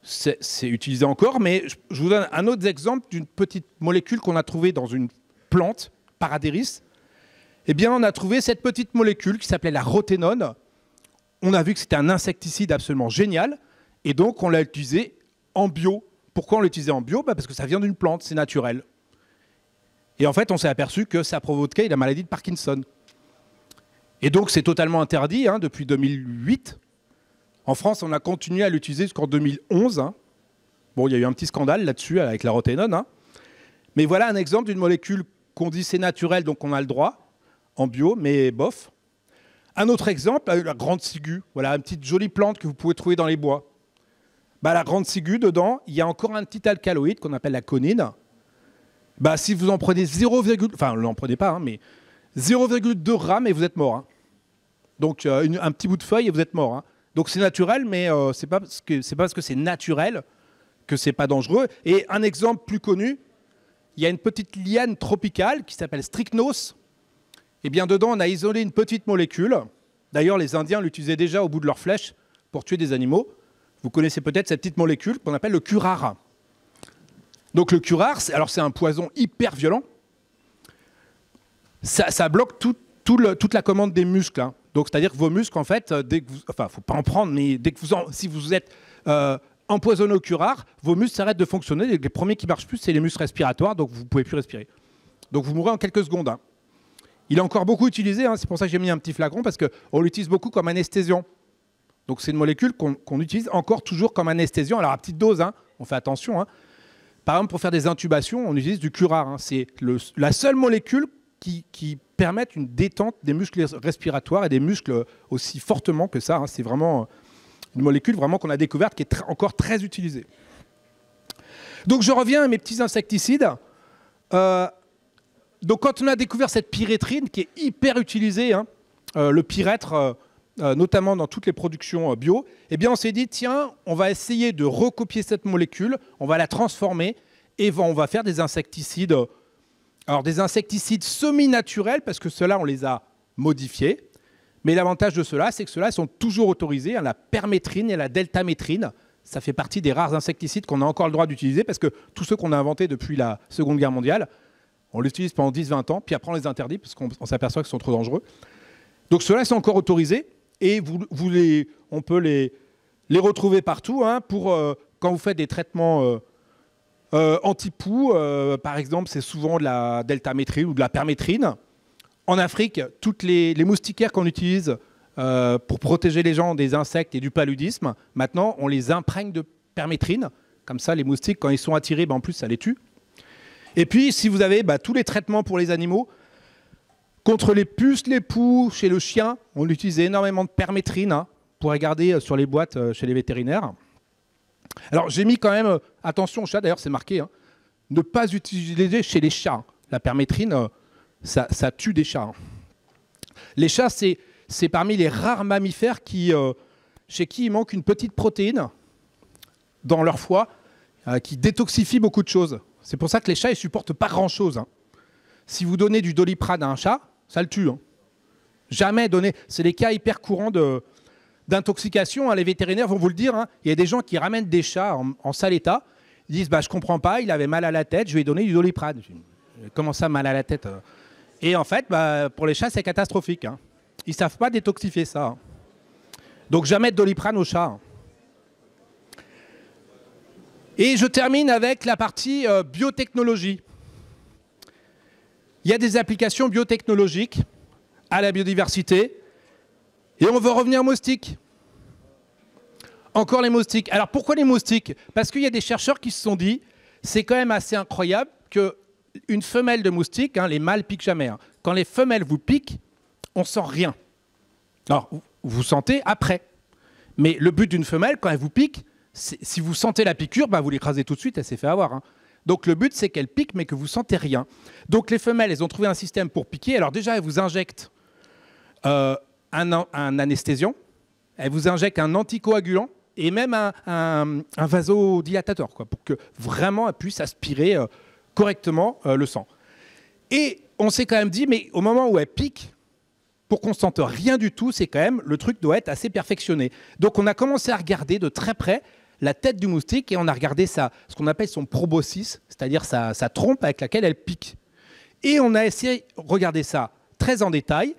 c'est utilisé encore. Mais je vous donne un autre exemple d'une petite molécule qu'on a trouvée dans une plante, Paradéris. Eh bien, on a trouvé cette petite molécule qui s'appelait la roténone. On a vu que c'était un insecticide absolument génial. Et donc, on l'a utilisé en bio. Pourquoi on l'a utilisé en bio? Bah, parce que ça vient d'une plante, c'est naturel. Et en fait, on s'est aperçu que ça provoquait la maladie de Parkinson. Et donc, c'est totalement interdit, hein, depuis 2008. En France, on a continué à l'utiliser jusqu'en 2011. Hein. Bon, il y a eu un petit scandale là-dessus avec la roténone. Hein. Mais voilà un exemple d'une molécule qu'on dit c'est naturel, donc on a le droit, en bio, mais bof. Un autre exemple, la grande ciguë. Voilà, une petite jolie plante que vous pouvez trouver dans les bois. Bah, la grande ciguë, dedans, il y a encore un petit alcaloïde qu'on appelle la conine. Bah, si vous en prenez enfin, n'en prenez pas, hein, mais 0,2 grammes et vous êtes mort. Hein. Donc, un petit bout de feuille et vous êtes mort. Hein. Donc, c'est naturel, mais c'est pas parce que c'est naturel que c'est pas dangereux. Et un exemple plus connu, il y a une petite liane tropicale qui s'appelle strychnos. Et bien dedans, on a isolé une petite molécule. D'ailleurs, les Indiens l'utilisaient déjà au bout de leur flèche pour tuer des animaux. Vous connaissez peut-être cette petite molécule qu'on appelle le curare. Donc le curare, c'est un poison hyper violent. Ça bloque toute la commande des muscles. Hein. Donc, c'est-à-dire que vos muscles, en fait, dès que vous, enfin, faut pas en prendre, mais dès que si vous êtes empoisonné au curare, vos muscles s'arrêtent de fonctionner. Les premiers qui marchent plus, c'est les muscles respiratoires, donc vous ne pouvez plus respirer. Donc, vous mourrez en quelques secondes. Hein. Il est encore beaucoup utilisé, hein, c'est pour ça que j'ai mis un petit flacon, parce qu'on l'utilise beaucoup comme anesthésiant. Donc, c'est une molécule qu'on utilise encore toujours comme anesthésiant. Alors, à petite dose, hein, on fait attention. Hein. Par exemple, pour faire des intubations, on utilise du curare. Hein. C'est la seule molécule qui permettent une détente des muscles respiratoires et des muscles aussi fortement que ça. Hein. C'est vraiment une molécule vraiment qu'on a découverte qui est encore très utilisée. Donc je reviens à mes petits insecticides. Donc quand on a découvert cette pyréthrine qui est hyper utilisée, hein, le pyrètre, notamment dans toutes les productions bio, eh bien on s'est dit tiens, on va essayer de recopier cette molécule, on va la transformer et on va faire des insecticides. Alors des insecticides semi-naturels, parce que ceux-là, on les a modifiés. Mais l'avantage de ceux-là, c'est que ceux-là sont toujours autorisés. La permétrine et la deltamétrine, ça fait partie des rares insecticides qu'on a encore le droit d'utiliser, parce que tous ceux qu'on a inventés depuis la Seconde Guerre mondiale, on les utilise pendant 10-20 ans, puis après on les interdit, parce qu'on s'aperçoit qu'ils sont trop dangereux. Donc ceux-là sont encore autorisés, et on peut les retrouver partout, hein, pour quand vous faites des traitements... anti-poux, par exemple, c'est souvent de la deltamétrine ou de la permétrine. En Afrique, toutes les moustiquaires qu'on utilise pour protéger les gens des insectes et du paludisme, maintenant, on les imprègne de permétrine. Comme ça, les moustiques, quand ils sont attirés, en plus, ça les tue. Et puis, si vous avez tous les traitements pour les animaux, contre les puces, les poux, chez le chien, on utilise énormément de permétrine, hein, pour regarder sur les boîtes chez les vétérinaires. Alors, j'ai mis quand même, attention aux chats, d'ailleurs c'est marqué, hein, ne pas utiliser chez les chats. La permétrine, ça tue des chats. Hein. Les chats, c'est parmi les rares mammifères chez qui il manque une petite protéine dans leur foie qui détoxifie beaucoup de choses. C'est pour ça que les chats, ils ne supportent pas grand-chose. Hein. Si vous donnez du Doliprane à un chat, ça le tue. Hein. Jamais donner. C'est des cas hyper courants d'intoxication, hein, les vétérinaires vont vous le dire. Hein. Il y a des gens qui ramènent des chats en sale état. Ils disent je comprends pas, il avait mal à la tête, je lui ai donné du Doliprane. Comment ça, mal à la tête? Et en fait, pour les chats, c'est catastrophique. Hein. Ils ne savent pas détoxifier ça. Hein. Donc jamais de Doliprane aux chats. Hein. Et je termine avec la partie biotechnologie. Il y a des applications biotechnologiques à la biodiversité. Et on veut revenir aux moustiques. Encore les moustiques. Alors pourquoi les moustiques? Parce qu'il y a des chercheurs qui se sont dit, c'est quand même assez incroyable qu'une femelle de moustique, hein, les mâles piquent jamais. Hein. Quand les femelles vous piquent, on sent rien. Alors vous sentez après. Mais le but d'une femelle, quand elle vous pique, si vous sentez la piqûre, vous l'écrasez tout de suite, elle s'est fait avoir. Hein. Donc le but, c'est qu'elle pique, mais que vous sentez rien. Donc les femelles, elles ont trouvé un système pour piquer. Alors déjà, elles vous injectent un anesthésiant, elle vous injecte un anticoagulant et même un vasodilatateur, quoi, pour que vraiment elle puisse aspirer correctement le sang. Et on s'est quand même dit, mais au moment où elle pique, pour qu'on ne sente rien du tout, c'est quand même, le truc doit être assez perfectionné. Donc on a commencé à regarder de très près la tête du moustique et on a regardé ce qu'on appelle son proboscis, c'est-à-dire sa trompe avec laquelle elle pique. Et on a essayé de regarder ça très en détail.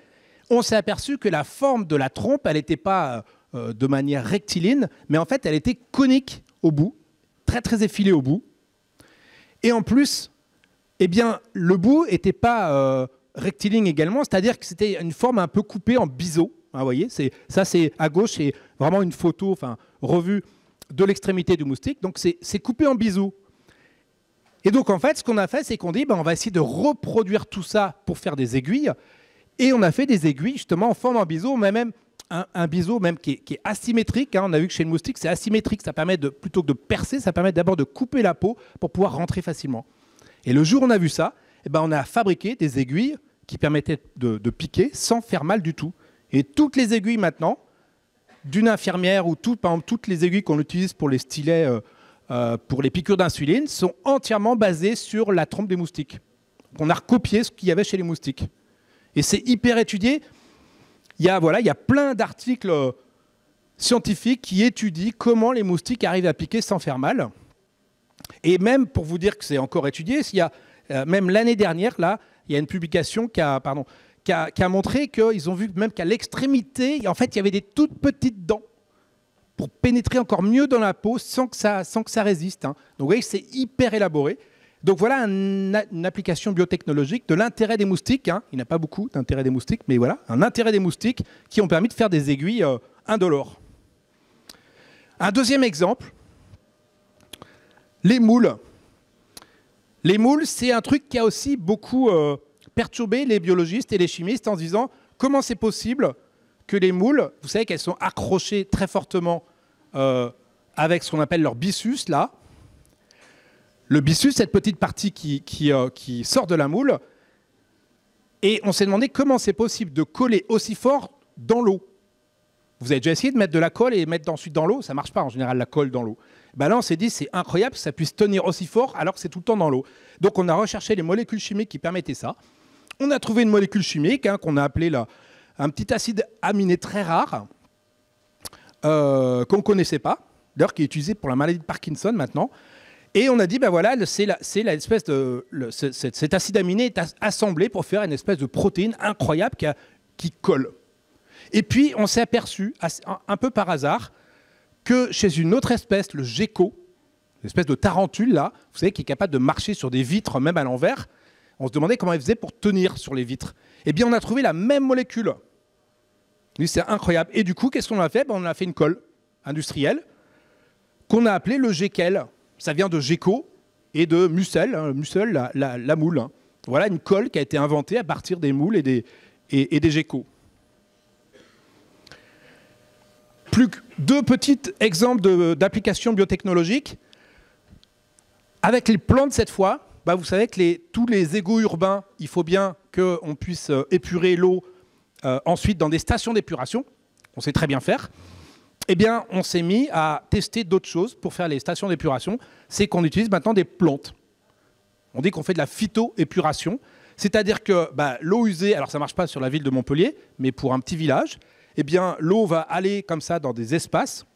On s'est aperçu que la forme de la trompe, elle n'était pas de manière rectiligne, mais en fait, elle était conique au bout, très très effilée au bout. Et en plus, eh bien, le bout n'était pas rectiligne également, c'est-à-dire que c'était une forme un peu coupée en biseau. Hein, vous voyez, ça c'est à gauche, c'est vraiment une photo, enfin revue de l'extrémité du moustique. Donc c'est coupé en biseau. Et donc en fait, ce qu'on a fait, c'est qu'on dit, on va essayer de reproduire tout ça pour faire des aiguilles. Et on a fait des aiguilles justement en forme en biseau, mais même un biseau même qui est asymétrique. Hein. On a vu que chez le moustique, c'est asymétrique. Ça permet plutôt que de percer, ça permet d'abord de couper la peau pour pouvoir rentrer facilement. Et le jour où on a vu ça, on a fabriqué des aiguilles qui permettaient de piquer sans faire mal du tout. Et toutes les aiguilles maintenant, d'une infirmière ou par exemple, toutes les aiguilles qu'on utilise pour les stylets, pour les piqûres d'insuline, sont entièrement basées sur la trompe des moustiques. On a recopié ce qu'il y avait chez les moustiques. Et c'est hyper étudié. Il y a plein d'articles scientifiques qui étudient comment les moustiques arrivent à piquer sans faire mal. Et même pour vous dire que c'est encore étudié, même l'année dernière, là, il y a une publication qui a qui a montré qu'ils ont vu même qu'à l'extrémité, en fait, il y avait des toutes petites dents pour pénétrer encore mieux dans la peau sans que ça résiste. Hein. Donc vous voyez, c'est hyper élaboré. Donc voilà une application biotechnologique de l'intérêt des moustiques. Hein. Il n'y a pas beaucoup d'intérêt des moustiques, mais voilà, un intérêt des moustiques qui ont permis de faire des aiguilles indolores. Un deuxième exemple, les moules. Les moules, c'est un truc qui a aussi beaucoup perturbé les biologistes et les chimistes en se disant comment c'est possible que les moules, vous savez qu'elles sont accrochées très fortement avec ce qu'on appelle leur byssus, là. Le byssus, cette petite partie qui sort de la moule. Et on s'est demandé comment c'est possible de coller aussi fort dans l'eau. Vous avez déjà essayé de mettre de la colle et mettre ensuite dans l'eau? Ça ne marche pas en général, la colle dans l'eau. Ben là, on s'est dit, c'est incroyable que ça puisse tenir aussi fort alors que c'est tout le temps dans l'eau. Donc on a recherché les molécules chimiques qui permettaient ça. On a trouvé une molécule chimique qu'on a appelée un petit acide aminé très rare, qu'on ne connaissait pas, d'ailleurs qui est utilisé pour la maladie de Parkinson maintenant. Et on a dit, ben voilà, cet acide aminé est assemblé pour faire une espèce de protéine incroyable qui colle. Et puis, on s'est aperçu, un peu par hasard, que chez une autre espèce, le gecko, l'espèce de tarentule, là, vous savez, qui est capable de marcher sur des vitres, même à l'envers, on se demandait comment elle faisait pour tenir sur les vitres. Eh bien, on a trouvé la même molécule. Oui, c'est incroyable. Et du coup, qu'est-ce qu'on a fait? On a fait une colle industrielle qu'on a appelée le geckel. Ça vient de gecko et de mussel, hein, mussel, la moule. Hein. Voilà une colle qui a été inventée à partir des moules et des geckos. Plus que deux petits exemples d'applications biotechnologiques. Avec les plantes cette fois, bah vous savez que tous les égouts urbains, il faut bien qu'on puisse épurer l'eau ensuite dans des stations d'épuration. On sait très bien faire. Eh bien, on s'est mis à tester d'autres choses pour faire les stations d'épuration. C'est qu'on utilise maintenant des plantes. On dit qu'on fait de la phytoépuration. C'est-à-dire que l'eau usée, alors ça ne marche pas sur la ville de Montpellier, mais pour un petit village, eh bien, l'eau va aller comme ça dans des espaces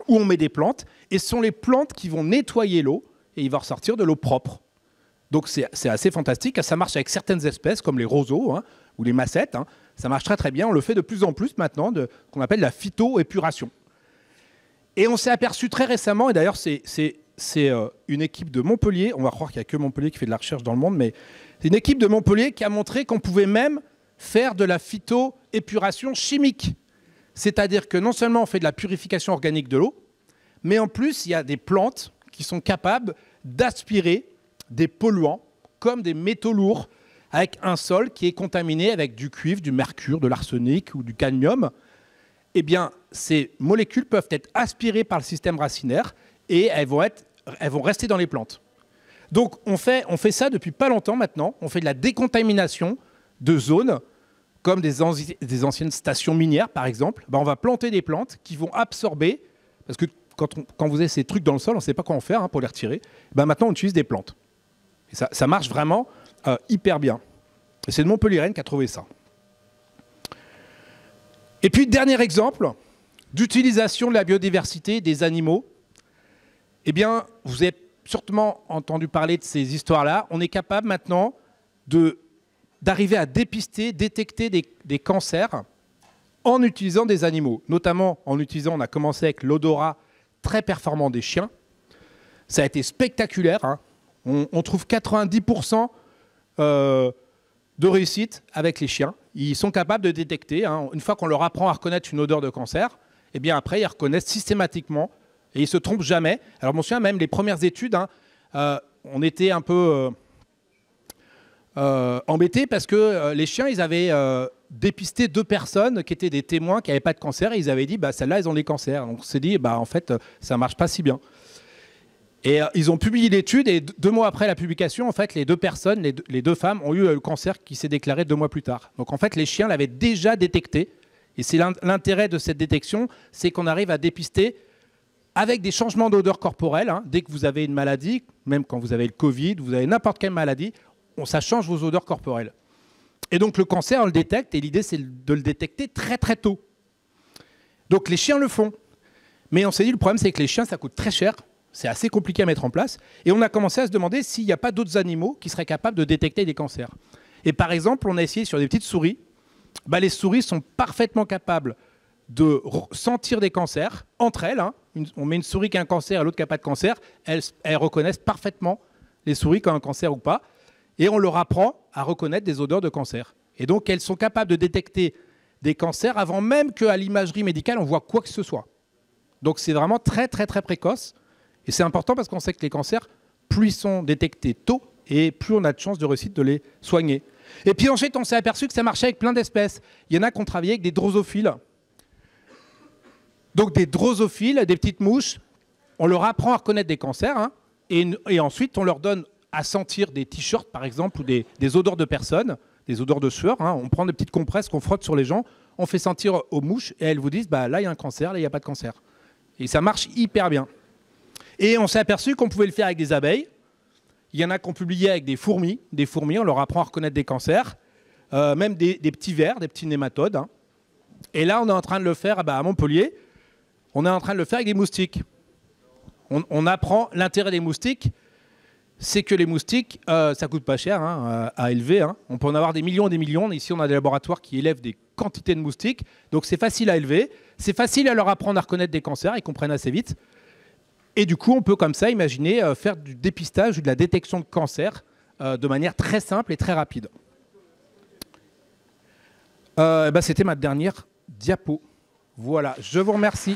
où on met des plantes. Et ce sont les plantes qui vont nettoyer l'eau et il va ressortir de l'eau propre. Donc c'est assez fantastique. Ça marche avec certaines espèces comme les roseaux hein, ou les massettes. Hein. Ça marche très très bien. On le fait de plus en plus maintenant, qu'on appelle la phytoépuration. Et on s'est aperçu très récemment, et d'ailleurs c'est une équipe de Montpellier, on va croire qu'il n'y a que Montpellier qui fait de la recherche dans le monde, mais c'est une équipe de Montpellier qui a montré qu'on pouvait même faire de la phytoépuration chimique. C'est-à-dire que non seulement on fait de la purification organique de l'eau, mais en plus il y a des plantes qui sont capables d'aspirer des polluants comme des métaux lourds avec un sol qui est contaminé avec du cuivre, du mercure, de l'arsenic ou du cadmium. Eh bien, ces molécules peuvent être aspirées par le système racinaire et elles vont rester dans les plantes. Donc, on fait ça depuis pas longtemps maintenant. On fait de la décontamination de zones comme des anciennes stations minières, par exemple. On va planter des plantes qui vont absorber, parce que quand vous avez ces trucs dans le sol, on ne sait pas quoi en faire pour les retirer. Maintenant, on utilise des plantes. Et ça marche vraiment hyper bien. Et c'est de Montpellier qui a trouvé ça. Et puis, dernier exemple d'utilisation de la biodiversité des animaux. Eh bien, vous avez sûrement entendu parler de ces histoires-là. On est capable maintenant d'arriver à dépister, détecter des cancers en utilisant des animaux. Notamment en utilisant, on a commencé avec l'odorat très performant des chiens. Ça a été spectaculaire. Hein. On trouve 90% de réussite avec les chiens. Ils sont capables de détecter. Hein. Une fois qu'on leur apprend à reconnaître une odeur de cancer, eh bien après, ils reconnaissent systématiquement et ils ne se trompent jamais. Alors, je me souviens même, les premières études, hein, on était un peu embêtés parce que les chiens, ils avaient dépisté 2 personnes qui étaient des témoins qui n'avaient pas de cancer et ils avaient dit, celles-là, elles ont des cancers. Donc, on s'est dit, en fait, ça ne marche pas si bien. Et ils ont publié l'étude et 2 mois après la publication, en fait, les 2 personnes, les 2 femmes ont eu le cancer qui s'est déclaré 2 mois plus tard. Donc en fait, les chiens l'avaient déjà détecté. Et c'est l'intérêt de cette détection, c'est qu'on arrive à dépister avec des changements d'odeur corporelle. Hein, dès que vous avez une maladie, même quand vous avez le Covid, vous avez n'importe quelle maladie, ça change vos odeurs corporelles. Et donc le cancer, on le détecte et l'idée, c'est de le détecter très très tôt. Donc les chiens le font. Mais on s'est dit, le problème, c'est que les chiens, ça coûte très cher. C'est assez compliqué à mettre en place. Et on a commencé à se demander s'il n'y a pas d'autres animaux qui seraient capables de détecter des cancers. Et par exemple, on a essayé sur des petites souris. Les souris sont parfaitement capables de sentir des cancers entre elles. Hein. On met une souris qui a un cancer et l'autre qui n'a pas de cancer. Elles reconnaissent parfaitement les souris qui ont un cancer ou pas. Et on leur apprend à reconnaître des odeurs de cancer. Et donc, elles sont capables de détecter des cancers avant même qu'à l'imagerie médicale, on voit quoi que ce soit. Donc, c'est vraiment très, très, très précoce. Et c'est important parce qu'on sait que les cancers, plus ils sont détectés tôt, et plus on a de chances de réussite de les soigner. Et puis ensuite, on s'est aperçu que ça marchait avec plein d'espèces. Il y en a qui ont travaillé avec des drosophiles. Donc des drosophiles, des petites mouches, on leur apprend à reconnaître des cancers, hein, et ensuite on leur donne à sentir des t-shirts par exemple, ou des odeurs de personnes, des odeurs de sueur. Hein. On prend des petites compresses qu'on frotte sur les gens, on fait sentir aux mouches, et elles vous disent, là il y a un cancer, là il n'y a pas de cancer. Et ça marche hyper bien. Et on s'est aperçu qu'on pouvait le faire avec des abeilles. Il y en a qui ont publié avec des fourmis. Des fourmis, on leur apprend à reconnaître des cancers. Même des petits vers, des petits nématodes. Hein. Et là, on est en train de le faire à Montpellier. On est en train de le faire avec des moustiques. On apprend l'intérêt des moustiques. C'est que les moustiques, ça coûte pas cher hein, à élever. Hein. On peut en avoir des millions et des millions. Ici, on a des laboratoires qui élèvent des quantités de moustiques. Donc, c'est facile à élever. C'est facile à leur apprendre à reconnaître des cancers. Ils comprennent assez vite. Et du coup, on peut comme ça imaginer faire du dépistage ou de la détection de cancer de manière très simple et très rapide. C'était ma dernière diapo. Voilà, je vous remercie.